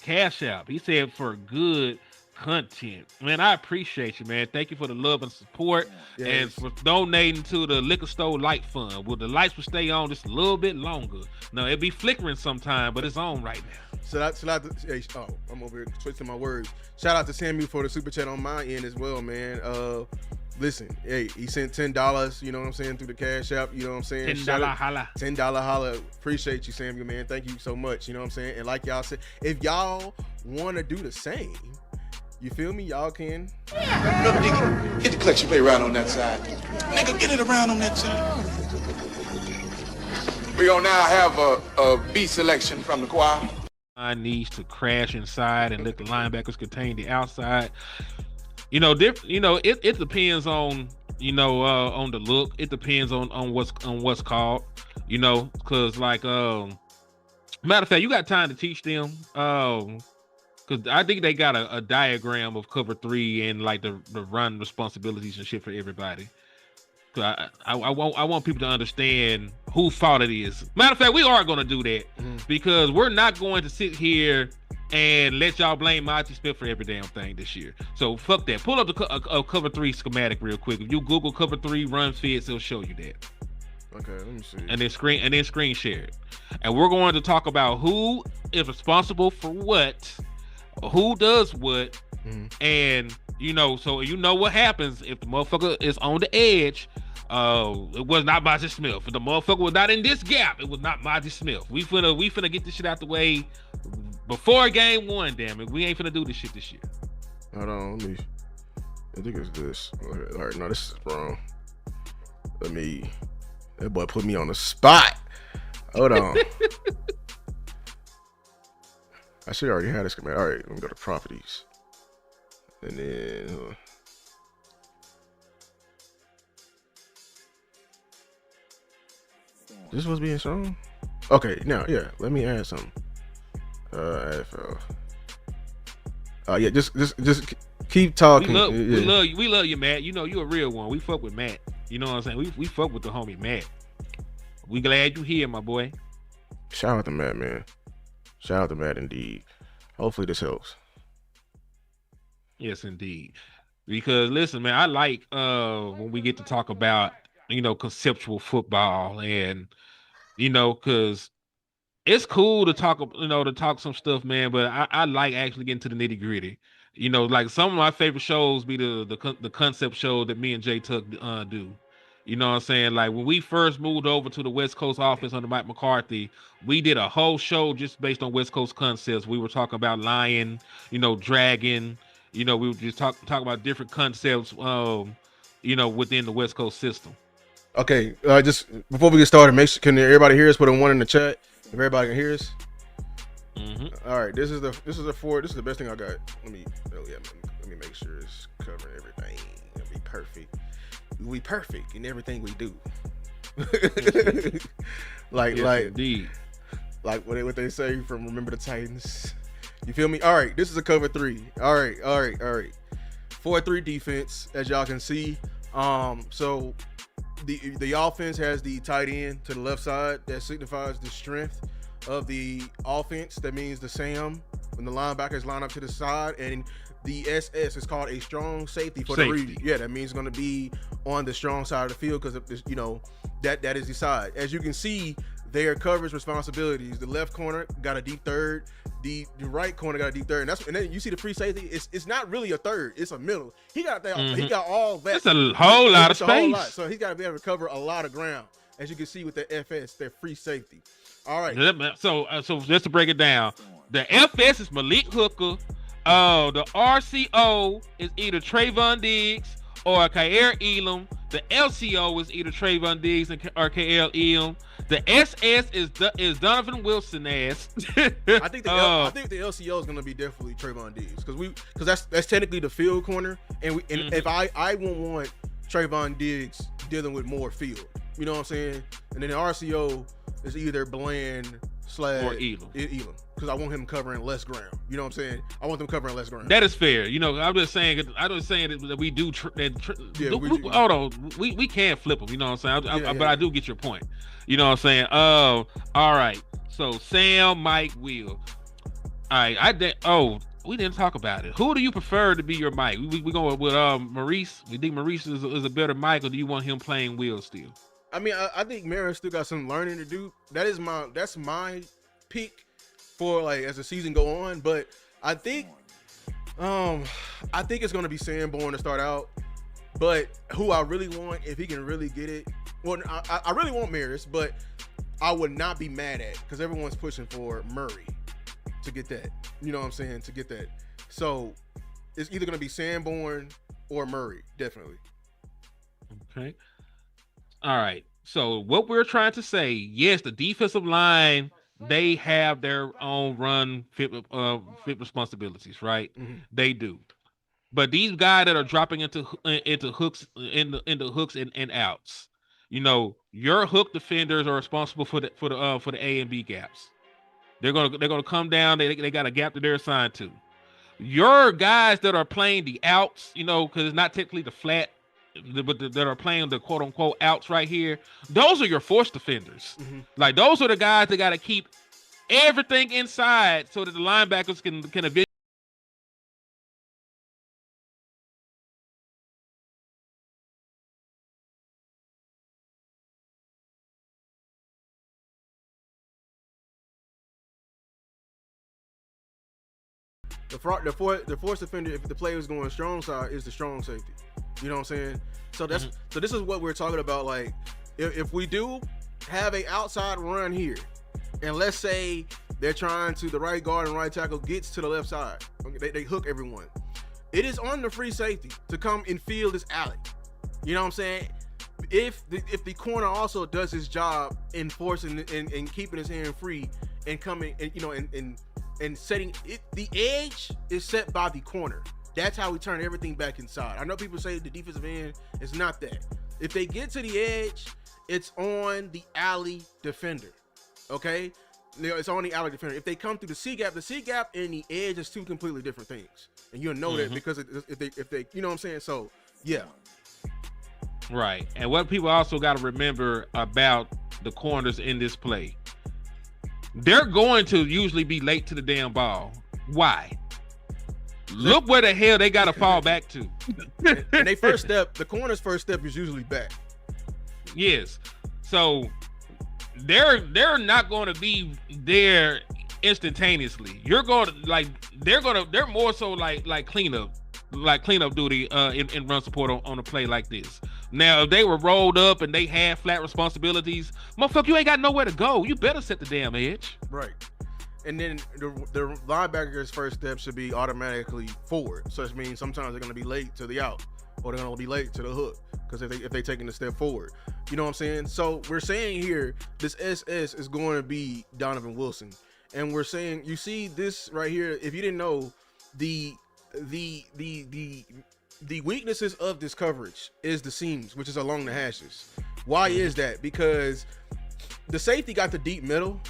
Cash App. He said for good content. Man, I appreciate you, man. Thank you for the love and support, and for donating to the Liquor Store Light Fund. Well, the lights will stay on just a little bit longer. No, it'll be flickering sometime, but it's on right now. Shout out to, I'm over here twisting my words. Shout out to Samuel for the super chat on my end as well, man. Listen, hey, he sent $10, you know what I'm saying, through the Cash App, you know what I'm saying? $10 holla. $10 holla. Appreciate you, Samuel, man. Thank you so much, you know what I'm saying? And like y'all said, if y'all want to do the same, you feel me? Y'all can. Look, nigga, get the collection plate around on that side. Nigga, get it around on that side. We gonna now have a beat selection from the choir. Needs to crash inside and let the linebackers contain the outside. It depends on on the look. It depends on what's called. Because like matter of fact, you got time to teach them. Because I think they got a diagram of cover 3 and like the run responsibilities and shit for everybody. I want people to understand whose fault it is. Matter of fact, we are going to do that because we're not going to sit here and let y'all blame Monty Smith for every damn thing this year. So fuck that. Pull up the cover 3 schematic real quick. If you Google cover 3 run fits, it'll show you that. Okay, let me see. And then screen share it. And we're going to talk about who is responsible for what, who does what, and so you know what happens if the motherfucker is on the edge. It was not Monty Smith. If the motherfucker was not in this gap, it was not Monty Smith. We finna get this shit out the way before game 1. Damn it, we ain't finna do this shit this year. Hold on, let me. I think it's this. All right, no, this is wrong. That boy put me on the spot. Hold on. I should already have this command. All right, let me go to properties, and then. This was being shown? Okay, now, yeah, let me add something. AFL. Yeah, just keep talking. We love you, Matt. You know you a real one. We fuck with Matt. You know what I'm saying? We fuck with the homie Matt. We glad you here, my boy. Shout out to Matt, man. Shout out to Matt, indeed. Hopefully this helps. Yes, indeed. Because listen, man, I like when we get to talk about conceptual football, and because it's cool to talk some stuff, man. But I like actually getting to the nitty gritty. Like some of my favorite shows be the concept show that me and Jay Tuck do. You know what I'm saying? Like when we first moved over to the West Coast office under Mike McCarthy, we did a whole show just based on West Coast concepts. We were talking about lion, dragon. We were just talk about different concepts, within the West Coast system. Okay, just before we get started, can everybody hear us? Put a 1 in the chat if everybody can hear us. All right, this is the best thing I got. Let me make sure it's covering everything. It'll be perfect. We perfect in everything we do. Indeed. Like what they say from Remember the Titans. You feel me? All right, this is a cover 3. All right. 4-3 defense, as y'all can see. So the offense has the tight end to the left side. That signifies the strength of the offense. That means the Sam when the linebackers line up to the side, and the SS is called a strong safety for the region. Yeah, that means it's going to be on the strong side of the field because that is the side. As you can see, their coverage responsibilities. The left corner got a deep third. The right corner got a deep third, and then you see the free safety. It's not really a third; it's a middle. He got that. He got all that. It's a whole lot of space. So he's got to be able to cover a lot of ground, as you can see with the FS, their free safety. All right. So just to break it down, the FS is Malik Hooker. The RCO is either Trayvon Diggs or Khair Elam. The LCO is either Trayvon Diggs or Khair Elam. The SS is Donovan Wilson ass. I think the LCO is gonna be definitely Trayvon Diggs because that's technically the field corner, and if I won't want Trayvon Diggs dealing with more field, you know what I'm saying? And then the RCO is either Bland / or Elam. Because I want him covering less ground. You know what I'm saying? I want them covering less ground. That is fair. I'm just saying that we do. Hold on, we can flip them. You know what I'm saying? But I do get your point. You know what I'm saying? All right. So Sam, Mike, Will. All right. We didn't talk about it. Who do you prefer to be your Mike? We going with Maurice. We think Maurice is a better Mike, or do you want him playing Will still? I mean, I think Maris still got some learning to do. That's my pick for like as the season go on. But I think it's gonna be Sanborn to start out. But who I really want, if he can really get it, well, I really want Maris, but I would not be mad at because everyone's pushing for Murray to get that. You know what I'm saying? To get that. So it's either gonna be Sanborn or Murray, definitely. Okay. All right. So what we're trying to say, yes, the defensive line, they have their own run fit responsibilities, right? Mm-hmm. They do. But these guys that are dropping into hooks into hooks and outs, your hook defenders are responsible for the A and B gaps. They're gonna come down. They got a gap that they're assigned to. Your guys that are playing the outs, because it's not technically the flat. that are playing the quote unquote outs right here, those are your force defenders. Like those are the guys that got to keep everything inside so that the linebackers can eventually. The force defender, if the player is going strong side, is the strong safety. You know what I'm saying? So that's so this is what we're talking about. Like, if we do have a outside run here, and let's say they're trying to the right guard and right tackle gets to the left side, okay, they hook everyone. It is on the free safety to come and fill this alley. You know what I'm saying? If the corner also does his job in forcing and keeping his hand free and coming and and setting it, the edge is set by the corner. That's how we turn everything back inside. I know people say the defensive end is not that. If they get to the edge, it's on the alley defender. Okay, it's on the alley defender. If they come through the C gap and the edge is two completely different things, and you'll know that because if they you know what I'm saying. So yeah. Right. And what people also got to remember about the corners in this play, they're going to usually be late to the damn ball. Why? Look where the hell they got to fall back to. And they first step, the corner's first step is usually back. Yes. So they're not going to be there instantaneously. You're going to they're more so like cleanup duty in run support on a play like this. Now, if they were rolled up and they had flat responsibilities, motherfucker, you ain't got nowhere to go. You better set the damn edge. Right. And then the linebacker's first step should be automatically forward. So that means sometimes they're going to be late to the out, or they're going to be late to the hook, because if they taking a step forward, you know what I'm saying. So we're saying here this SS is going to be Donovan Wilson, and we're saying, you see this right here. If you didn't know, the weaknesses of this coverage is the seams, which is along the hashes. Why is that? Because the safety got the deep middle,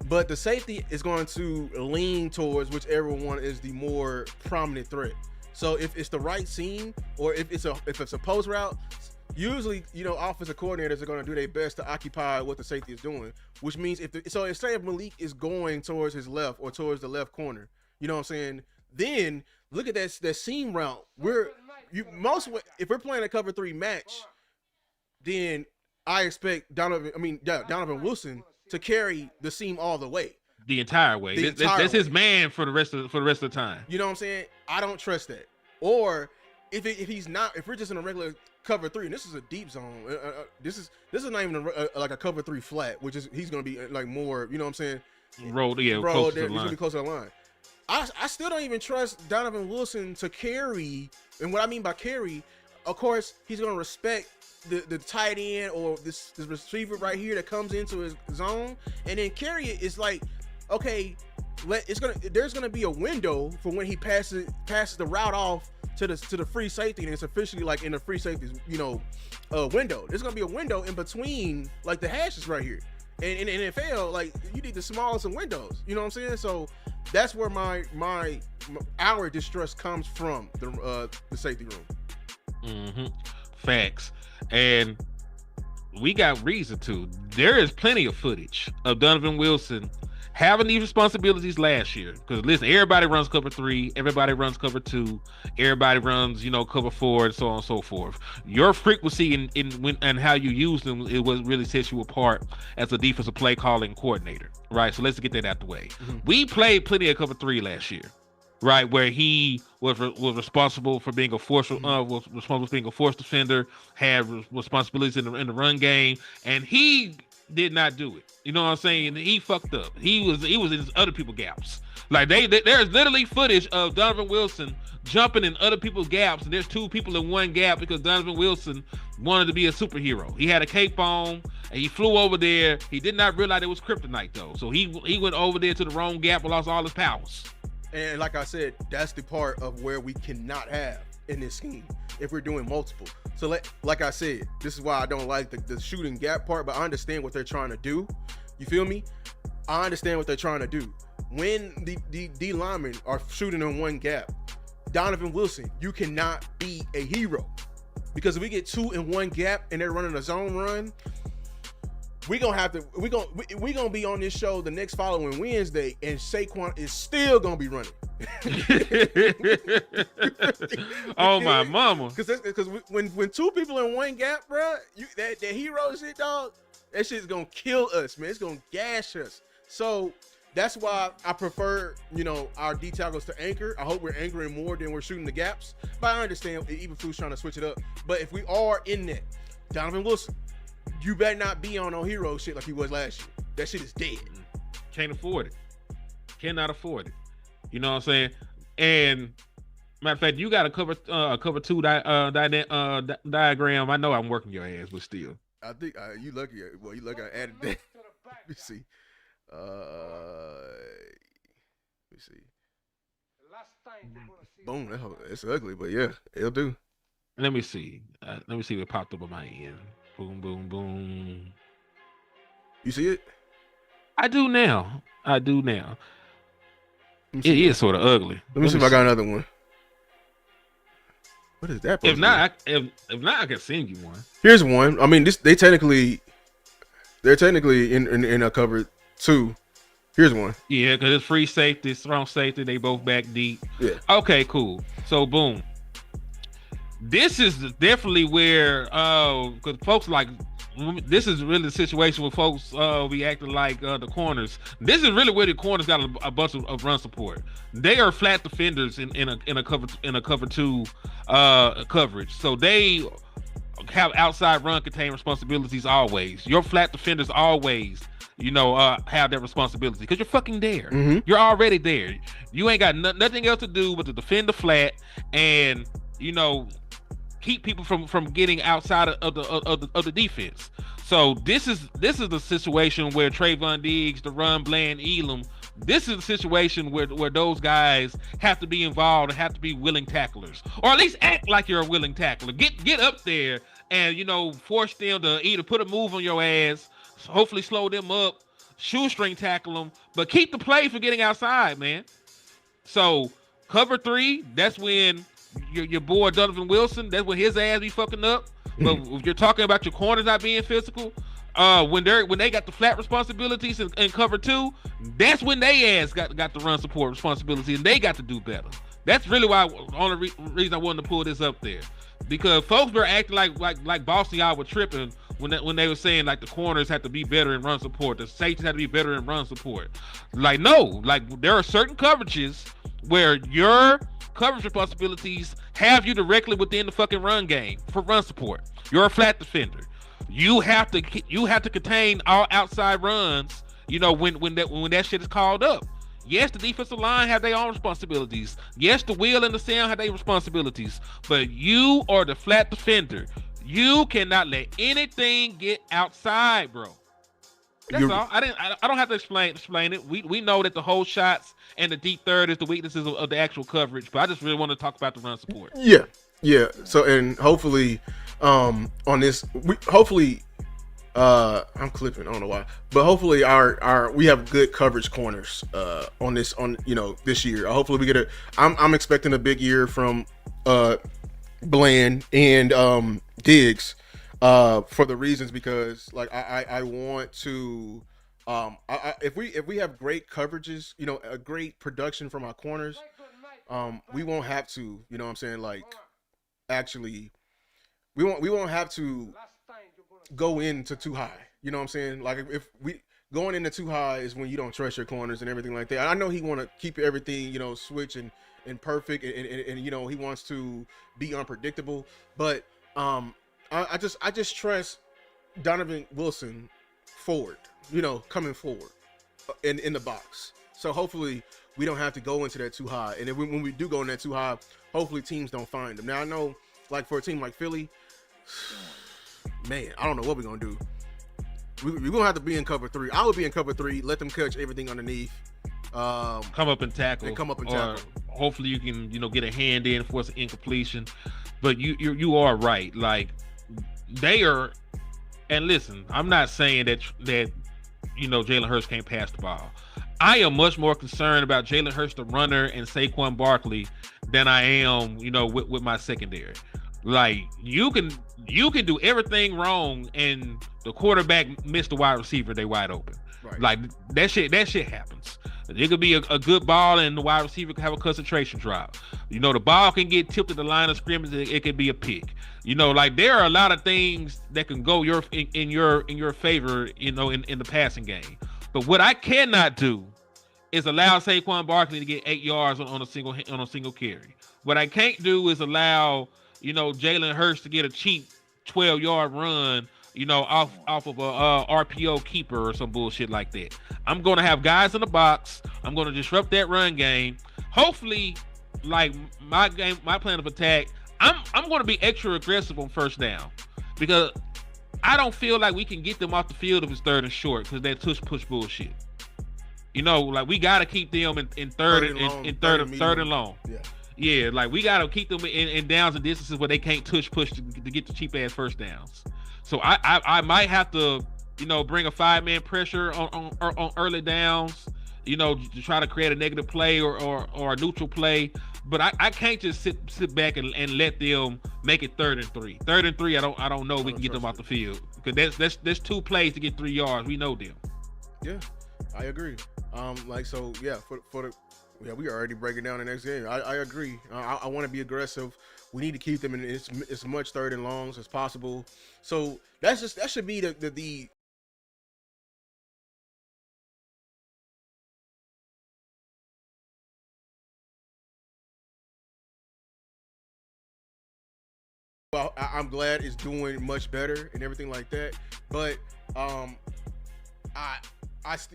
but the safety is going to lean towards whichever one is the more prominent threat. So if it's the right seam, or if it's a post route, usually, offensive coordinators are going to do their best to occupy what the safety is doing, which means if say if Malik is going towards his left or towards the left corner, you know what I'm saying, then look at that seam route. If we're playing a cover 3 match, then I expect Donovan Wilson to carry the seam all the way, the entire way. That's his man for the rest of the time. You know what I'm saying? I don't trust that. Or if he's not, if we're just in a regular cover 3, and this is a deep zone, this is not even like a cover 3 flat, which is he's gonna be like more, you know what I'm saying? Rolled, close to the line. He's gonna be close to the line. I still don't even trust Donovan Wilson to carry. And what I mean by carry, of course, he's going to respect the tight end or this receiver right here that comes into his zone, and then carry it is like, okay, there's going to be a window for when he passes the route off to the free safety, and it's officially like in the free safety's window. There's going to be a window in between like the hashes right here. And in the NFL, like, you need the smallest of windows. You know what I'm saying? So that's where our distrust comes from, the safety room. Facts. And we got reason to. There is plenty of footage of Donovan Wilson having these responsibilities last year. Because listen, everybody runs cover 3, everybody runs cover 2, everybody runs, cover 4, and so on and so forth. Your frequency in how you use them, it was really sets you apart as a defensive play calling coordinator, right? So let's get that out the way. We played plenty of cover 3 last year, right, where he was responsible for being a force defender, had responsibilities in the run game, and he did not do it. You know what I'm saying? He fucked up. He was in other people's gaps. Like there's literally footage of Donovan Wilson jumping in other people's gaps, and there's 2 people in one gap because Donovan Wilson wanted to be a superhero. He had a cape on and he flew over there. He did not realize it was kryptonite though, so he went over there to the wrong gap and lost all his powers. And like I said, that's the part of where we cannot have in this scheme if we're doing multiple. So like I said, this is why I don't like the shooting gap part, but I understand what they're trying to do. You feel me? I understand what they're trying to do. When the D linemen are shooting in one gap, Donovan Wilson, you cannot be a hero. Because if we get 2 in one gap and they're running a zone run, we gonna be on this show the next following Wednesday, and Saquon is still gonna be running. Oh my mama! Because when 2 people in one gap, bro, that hero shit, dog, that shit's gonna kill us, man. It's gonna gash us. So that's why I prefer, our D tackles to anchor. I hope we're anchoring more than we're shooting the gaps. But I understand even Flu's trying to switch it up. But if we are in that, Donovan Wilson, you better not be on hero shit like he was last year. That shit is dead. Can't afford it. Cannot afford it. You know what I'm saying? And matter of fact, you got a cover 2 diagram. I know I'm working your ass, but still. I think you lucky. Well, you lucky I added that. Let me see. Let me see. Boom. It's ugly, but yeah, it'll do. Let me see. Let me see what popped up on my end. Boom, boom, boom. You see it? I do now. It is sort of ugly. Let me see if I got another one. What is that? If not, I can send you one. Here's one. I mean, they're technically in a cover 2. Here's one. Yeah, because it's free safety, strong safety. They both back deep. Yeah. Okay, cool. So boom. This is definitely where, because folks this is really the situation where folks be acting like the corners. This is really where the corners got a bunch of run support. They are flat defenders in a cover 2 coverage. So they have outside run contain responsibilities always. Your flat defenders always, have that responsibility because you're fucking there. Mm-hmm. You're already there. You ain't got nothing else to do but to defend the flat and keep people from getting outside of the defense. So this is the situation where Trayvon Diggs, the run, Bland, Elam. This is the situation where those guys have to be involved and have to be willing tacklers, or at least act like you're a willing tackler. Get up there and force them to either put a move on your ass, hopefully slow them up, shoestring tackle them, but keep the play for getting outside, man. So cover 3, that's when your boy Donovan Wilson, that's when his ass be fucking up. But if you're talking about your corners not being physical, when they got the flat responsibilities in cover 2, that's when they ass got the run support responsibility and they got to do better. That's really why only reason I wanted to pull this up there, because folks were acting like Boston y'all were tripping when they were saying like the corners had to be better in run support, the safeties had to be better in run support. Like no, like there are certain coverages where your coverage responsibilities have you directly within the fucking run game for run support. You're a flat defender. You have to contain all outside runs. When that shit is called up. Yes, the defensive line have their own responsibilities. Yes, the wheel and the sound have their responsibilities. But you are the flat defender. You cannot let anything get outside, bro. That's all. I don't have to explain it. We know that the whole shots and the deep third is the weaknesses of the actual coverage, but I just really want to talk about the run support. Yeah. So and hopefully, on this, I'm clipping. I don't know why, but hopefully we have good coverage corners this year. Hopefully we get I'm expecting a big year from Bland and Diggs. For the reasons because like I want to if we have great coverages, a great production from our corners, we won't have to, what I'm saying, like actually we won't have to go into too high. You know what I'm saying? Like if we going into too high is when you don't trust your corners and everything like that. I know he want to keep everything, switch and perfect and he wants to be unpredictable, but I just trust Donovan Wilson forward, coming forward in the box. So hopefully we don't have to go into that too high. And when we do go in that too high, hopefully teams don't find them. Now I know, like for a team like Philly, man, I don't know what we're gonna do. We're gonna have to be in cover 3. I would be in cover 3. Let them catch everything underneath. Come up and tackle. Hopefully you can, get a hand in, force an incompletion. But you are right. Like they are, and listen, I'm not saying that Jalen Hurts can't pass the ball. I am much more concerned about Jalen Hurts, the runner, and Saquon Barkley than I am, with my secondary. Like you can do everything wrong and the quarterback missed the wide receiver, they wide open. Right. Like that shit happens. It could be a good ball and the wide receiver can have a concentration drop. You know, the ball can get tipped at the line of scrimmage. It could be a pick. You know, like there are a lot of things that can go in your favor. You know, in the passing game. But what I cannot do is allow Saquon Barkley to get 8 yards on a single carry. What I can't do is allow, you know, Jalen Hurts to get a cheap 12-yard run, you know, off of a RPO keeper or some bullshit like that. I'm gonna have guys in the box. I'm gonna disrupt that run game. Hopefully, like my plan of attack, I'm gonna be extra aggressive on first down because I don't feel like we can get them off the field if it's third and short because that push bullshit. You know, like we gotta keep them in third and long. Yeah, like we gotta keep them in downs and distances where they can't push to get the cheap ass first downs. So I might have to, you know, bring a 5-man pressure on early downs, you know, to try to create a negative play or a neutral play. But I can't just sit back and let them make it 3rd and 3. 3rd and 3, I don't know we can get them off the field because that's 2 plays to get 3 yards. We know them. Yeah, I agree. Like so, yeah. We are already breaking down the next game. I agree. I want to be aggressive. We need to keep them in as much 3rd and longs as possible. So that should be the well, I'm glad it's doing much better and everything like that. But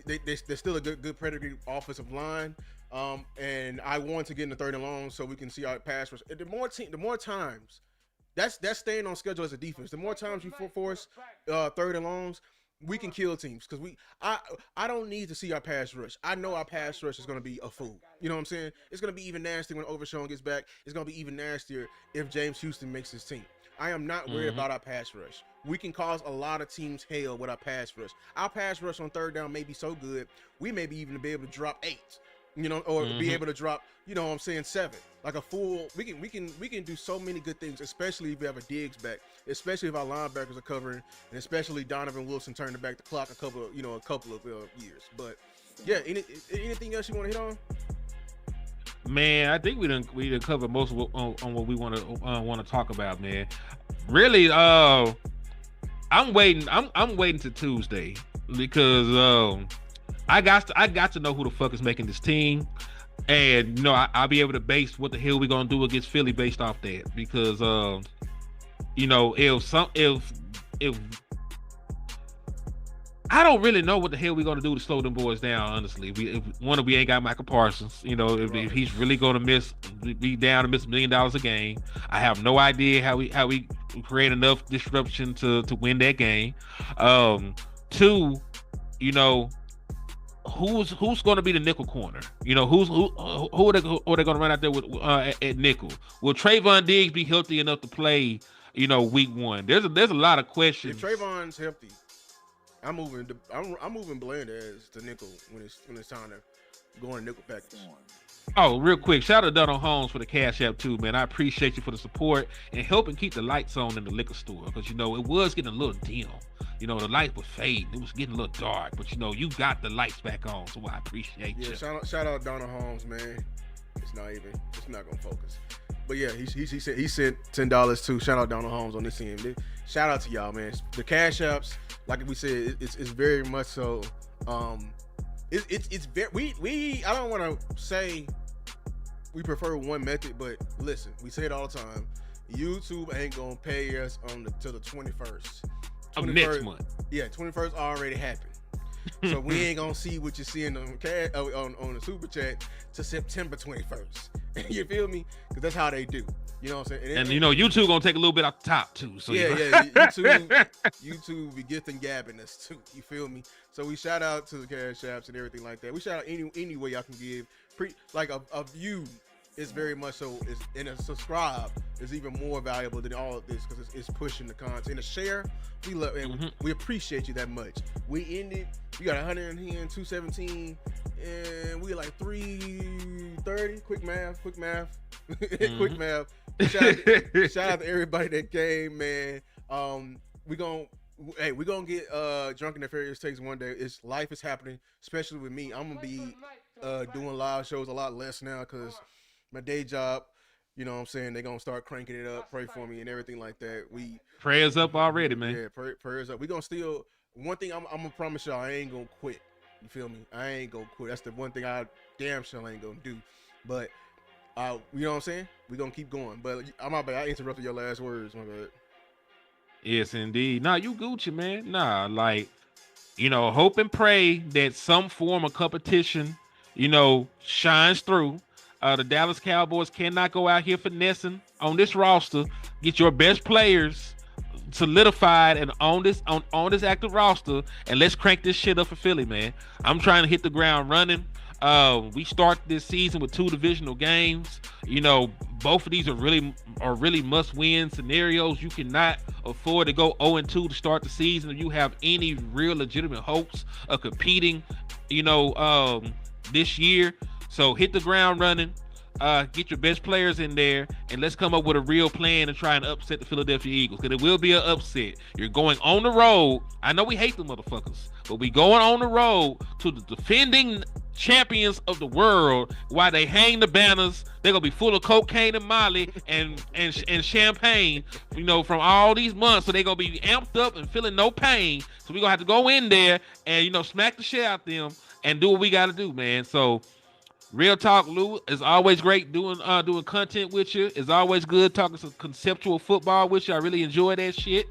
they're still a good predatory offensive line. And I want to get in the 3rd and long so we can see our pass rush. The more times, that's staying on schedule as a defense. The more times you force 3rd and longs, we can kill teams because I don't need to see our pass rush. I know our pass rush is going to be a fool. You know what I'm saying? It's going to be even nasty when Overshown gets back. It's going to be even nastier if James Houston makes his team. I am not worried about our pass rush. We can cause a lot of teams hell with our pass rush. Our pass rush on 3rd down may be so good, we may be even be able to drop 8. You know, or be able to drop, you know what I'm saying, 7. Like a full, we can do so many good things, especially if we have a Diggs back, especially if our linebackers are covering, and especially Donovan Wilson turning back the clock a couple of years. But yeah, anything else you want to hit on? Man, I think we done covered most of on what we want to talk about, man. Really, I'm waiting to Tuesday because I got to know who the fuck is making this team, and you know I'll be able to base what the hell we gonna do against Philly based off that because you know if I don't really know what the hell we gonna do to slow them boys down. Honestly, we ain't got Michael Parsons. You know if he's really gonna be down to miss $1 million a game. I have no idea how we create enough disruption to win that game. 2, you know. Who's going to be the nickel corner? You know, who are they going to run out there with at nickel? Will Trayvon Diggs be healthy enough to play? You know, week 1. There's a lot of questions. If Trayvon's healthy, I'm moving Bland as the nickel when it's time to go on a nickel package. Oh, real quick, shout out to Donald Holmes for the Cash App too, man. I appreciate you for the support and helping keep the lights on in the liquor store because you know it was getting a little dim. You know, the lights were fading. It was getting a little dark, but you know, you got the lights back on, so I appreciate you. Yeah, shout out Donald Holmes, man. It's not gonna focus. But yeah, he sent $10 too. Shout out Donald Holmes on this team. Shout out to y'all, man. The Cash Apps, like we said, it's very much so. It's very I don't want to say we prefer one method, but listen, we say it all the time. YouTube ain't gonna pay us till the 21st. Of next month. Yeah, 21st already happened. So we ain't gonna see what you're seeing on the super chat to September 21st. You feel me? Because that's how they do. You know what I'm saying? And you know, YouTube gonna take a little bit off the top too. So yeah, YouTube be gifting gabbing us too. You feel me? So we shout out to the Cash Apps and everything like that. We shout out any way y'all can give. Like a view is very much so, and a subscribe is even more valuable than all of this because it's pushing the content. And a share, we love and we appreciate you that much. We got 110, 217, and we like 330. Quick math. Quick math. shout out to everybody that came, man. We gonna get drunk in the Furious takes one day. Life is happening, especially with me. I'm gonna be doing live shows a lot less now because my day job. You know what I'm saying? They're going to start cranking it up. Pray for me and everything like that. Prayers up already, man. Yeah, prayers up. We're going to still – one thing I'm going to promise y'all, I ain't going to quit. You feel me? I ain't going to quit. That's the one thing I damn sure ain't going to do. But, you know what I'm saying? We're going to keep going. But my bad. I interrupted your last words. My bad. Yes, indeed. Nah, you Gucci, man. Nah, like, hope and pray that some form of competition, shines through. The Dallas Cowboys cannot go out here finessing on this roster. Get your best players solidified and on this active roster, and let's crank this shit up for Philly, man. I'm trying to hit the ground running. We start this season with 2 divisional games. Both of these are really must-win scenarios. You cannot afford to go 0-2 to start the season if you have any real legitimate hopes of competing, this year. So hit the ground running, get your best players in there, and let's come up with a real plan to try and upset the Philadelphia Eagles, because it will be an upset. You're going on the road. I know we hate the motherfuckers, but we going on the road to the defending champions of the world. While they hang the banners, they're going to be full of cocaine and molly and champagne, from all these months. So they're going to be amped up and feeling no pain. So we're going to have to go in there and, smack the shit out them and do what we got to do, man. So, real talk, Lou. It's always great doing content with you. It's always good talking some conceptual football with you. I really enjoy that shit.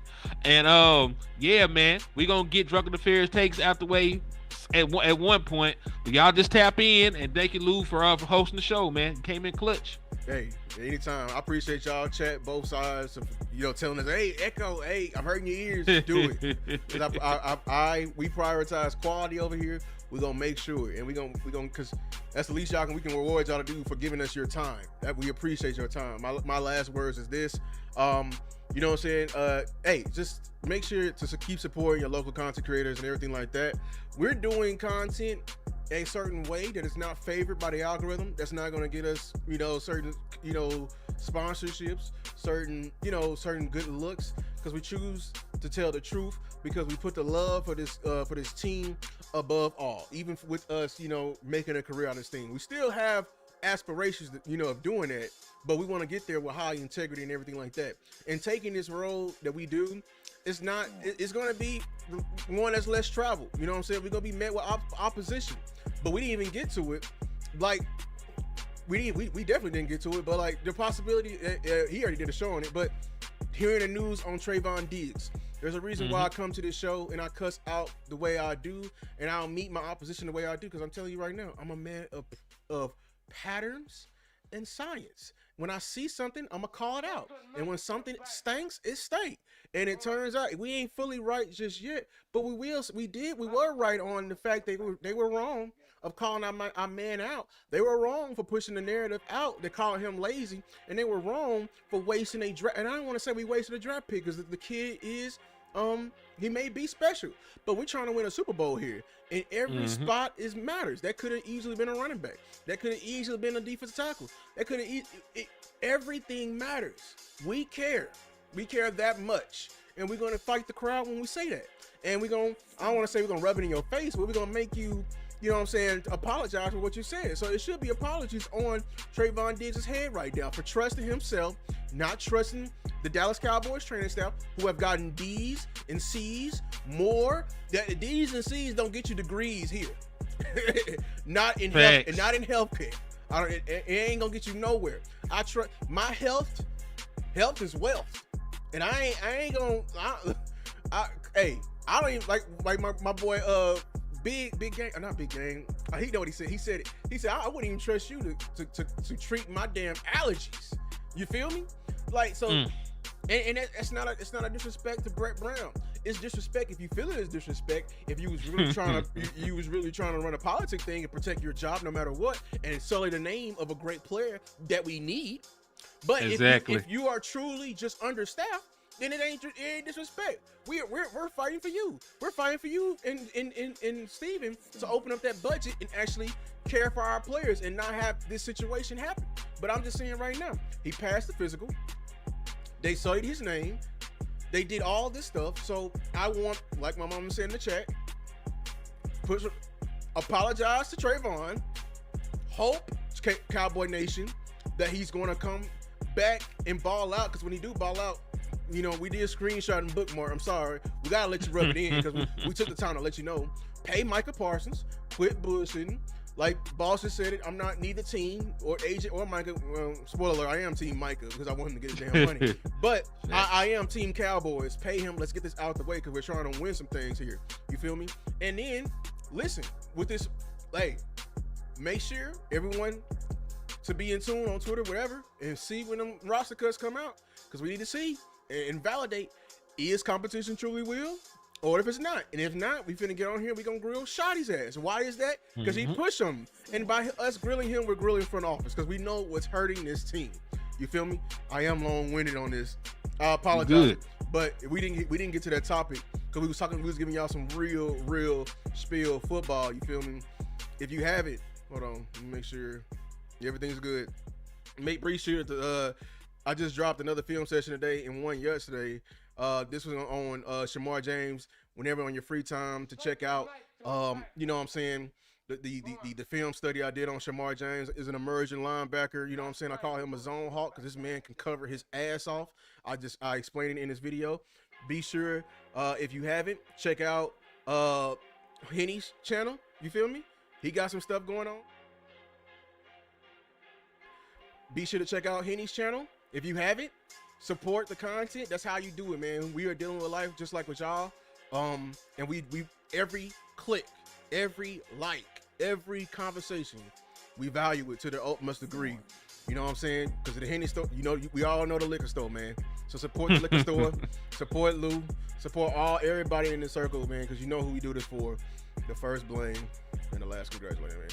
And yeah, man, we gonna get Drunk in the Fairs takes out the way at one point. But y'all just tap in and thank you, Lou, for hosting the show, man. You came in clutch. Hey, anytime. I appreciate y'all chat both sides of, telling us, hey, Echo, hey, I'm hurting your ears. Do it. We prioritize quality over here. We're gonna make sure, and we're gonna because that's the least we can reward y'all to do for giving us your time. That we appreciate your time. My last words is this. You know what I'm saying? Hey, just make sure to keep supporting your local content creators and everything like that. We're doing content a certain way that is not favored by the algorithm. That's not going to get us, certain, sponsorships, certain good looks, because we choose to tell the truth, because we put the love for this team above all. Even with us, making a career out of this thing, we still have aspirations, of doing that, but we want to get there with high integrity and everything like that. And taking this road that we do, it's going to be one that's less traveled. You know what I'm saying? We're going to be met with opposition, but we didn't even get to it. Like, we definitely didn't get to it, but like the possibility, he already did a show on it, but hearing the news on Trayvon Diggs, there's a reason why I come to this show and I cuss out the way I do, and I'll meet my opposition the way I do, because I'm telling you right now, I'm a man of patterns and science. When I see something, I'm gonna call it out, and when something stinks, it stank. And it turns out we ain't fully right just yet, but we were right on the fact they were wrong of calling our man out. They were wrong for pushing the narrative out. They calling him lazy, and they were wrong for wasting a draft. And I don't want to say we wasted a draft pick, because the kid is he may be special, but we're trying to win a Super Bowl here, and every spot matters. That could have easily been a running back. That could have easily been a defensive tackle. That could have everything matters. We care that much, and we're gonna fight the crowd when we say that. And I don't want to say we're gonna rub it in your face, but we're gonna make you, apologize for what you said. So it should be apologies on Trayvon Diggs' head right now for trusting himself, not trusting the Dallas Cowboys training staff, who have gotten D's and C's more. That D's and C's don't get you degrees here. not in health, and not in healthcare. It ain't gonna get you nowhere. I trust my health. Health is wealth, and I ain't gonna. I don't even like my boy Big Gang, not Big Gang. He know what he said. He said I wouldn't even trust you to treat my damn allergies. You feel me? Like, so, and it's not a disrespect to Brett Brown. It's disrespect if you feel it is disrespect. If you was really trying to run a politic thing and protect your job no matter what, and sully the name of a great player that we need. But exactly. if you are truly just understaffed, then it ain't disrespect. We're fighting for you. We're fighting for you and Steven to open up that budget and actually care for our players and not have this situation happen. But I'm just saying right now, he passed the physical. They studied his name. They did all this stuff. So I want, like my mama said in the chat, apologize to Trayvon. Hope, Cowboy Nation, that he's going to come back and ball out. Because when he do ball out, you know, we did a screenshot and bookmark. I'm sorry. We got to let you rub it in because we took the time to let you know. Pay Micah Parsons. Quit bullshitting. Like Boston said it, I'm not neither team or agent or Micah. Well, spoiler alert, I am team Micah because I want him to get his damn money. But I am team Cowboys. Pay him. Let's get this out the way because we're trying to win some things here. You feel me? And then, listen, with this, like, make sure everyone to be in tune on Twitter, whatever, and see when them roster cuts come out because we need to see and validate, is competition truly real? Or if it's not, and if not, we finna get on here. We gonna grill Shotty's ass. Why is that? Because he pushed him, and by us grilling him, we're grilling front office because we know what's hurting this team. You feel me? I am long-winded on this. I apologize, but we didn't get to that topic because we was giving y'all some real spiel football. You feel me? If you have it, hold on, let me make sure everything's good. Be sure to I just dropped another film session today and one yesterday. This was on Shamar James. Whenever on your free time to check out, you know what I'm saying, the film study I did on Shamar James is an emerging linebacker. You know what I'm saying? I call him a zone hawk because this man can cover his ass off. I explained it in this video. Be sure if you haven't, check out Henny's channel. You feel me? He got some stuff going on. Be sure to check out Henny's channel if you haven't. Support the content. That's how you do it, man. We are dealing with life just like with y'all. And we every click, every like, every conversation, we value it to the utmost degree. You know what I'm saying? Because the Henny store, you know, we all know the liquor store, man. So support the liquor store, support Lou, support everybody in the circle, man. Because you know who we do this for. The first blame and the last congratulations, man.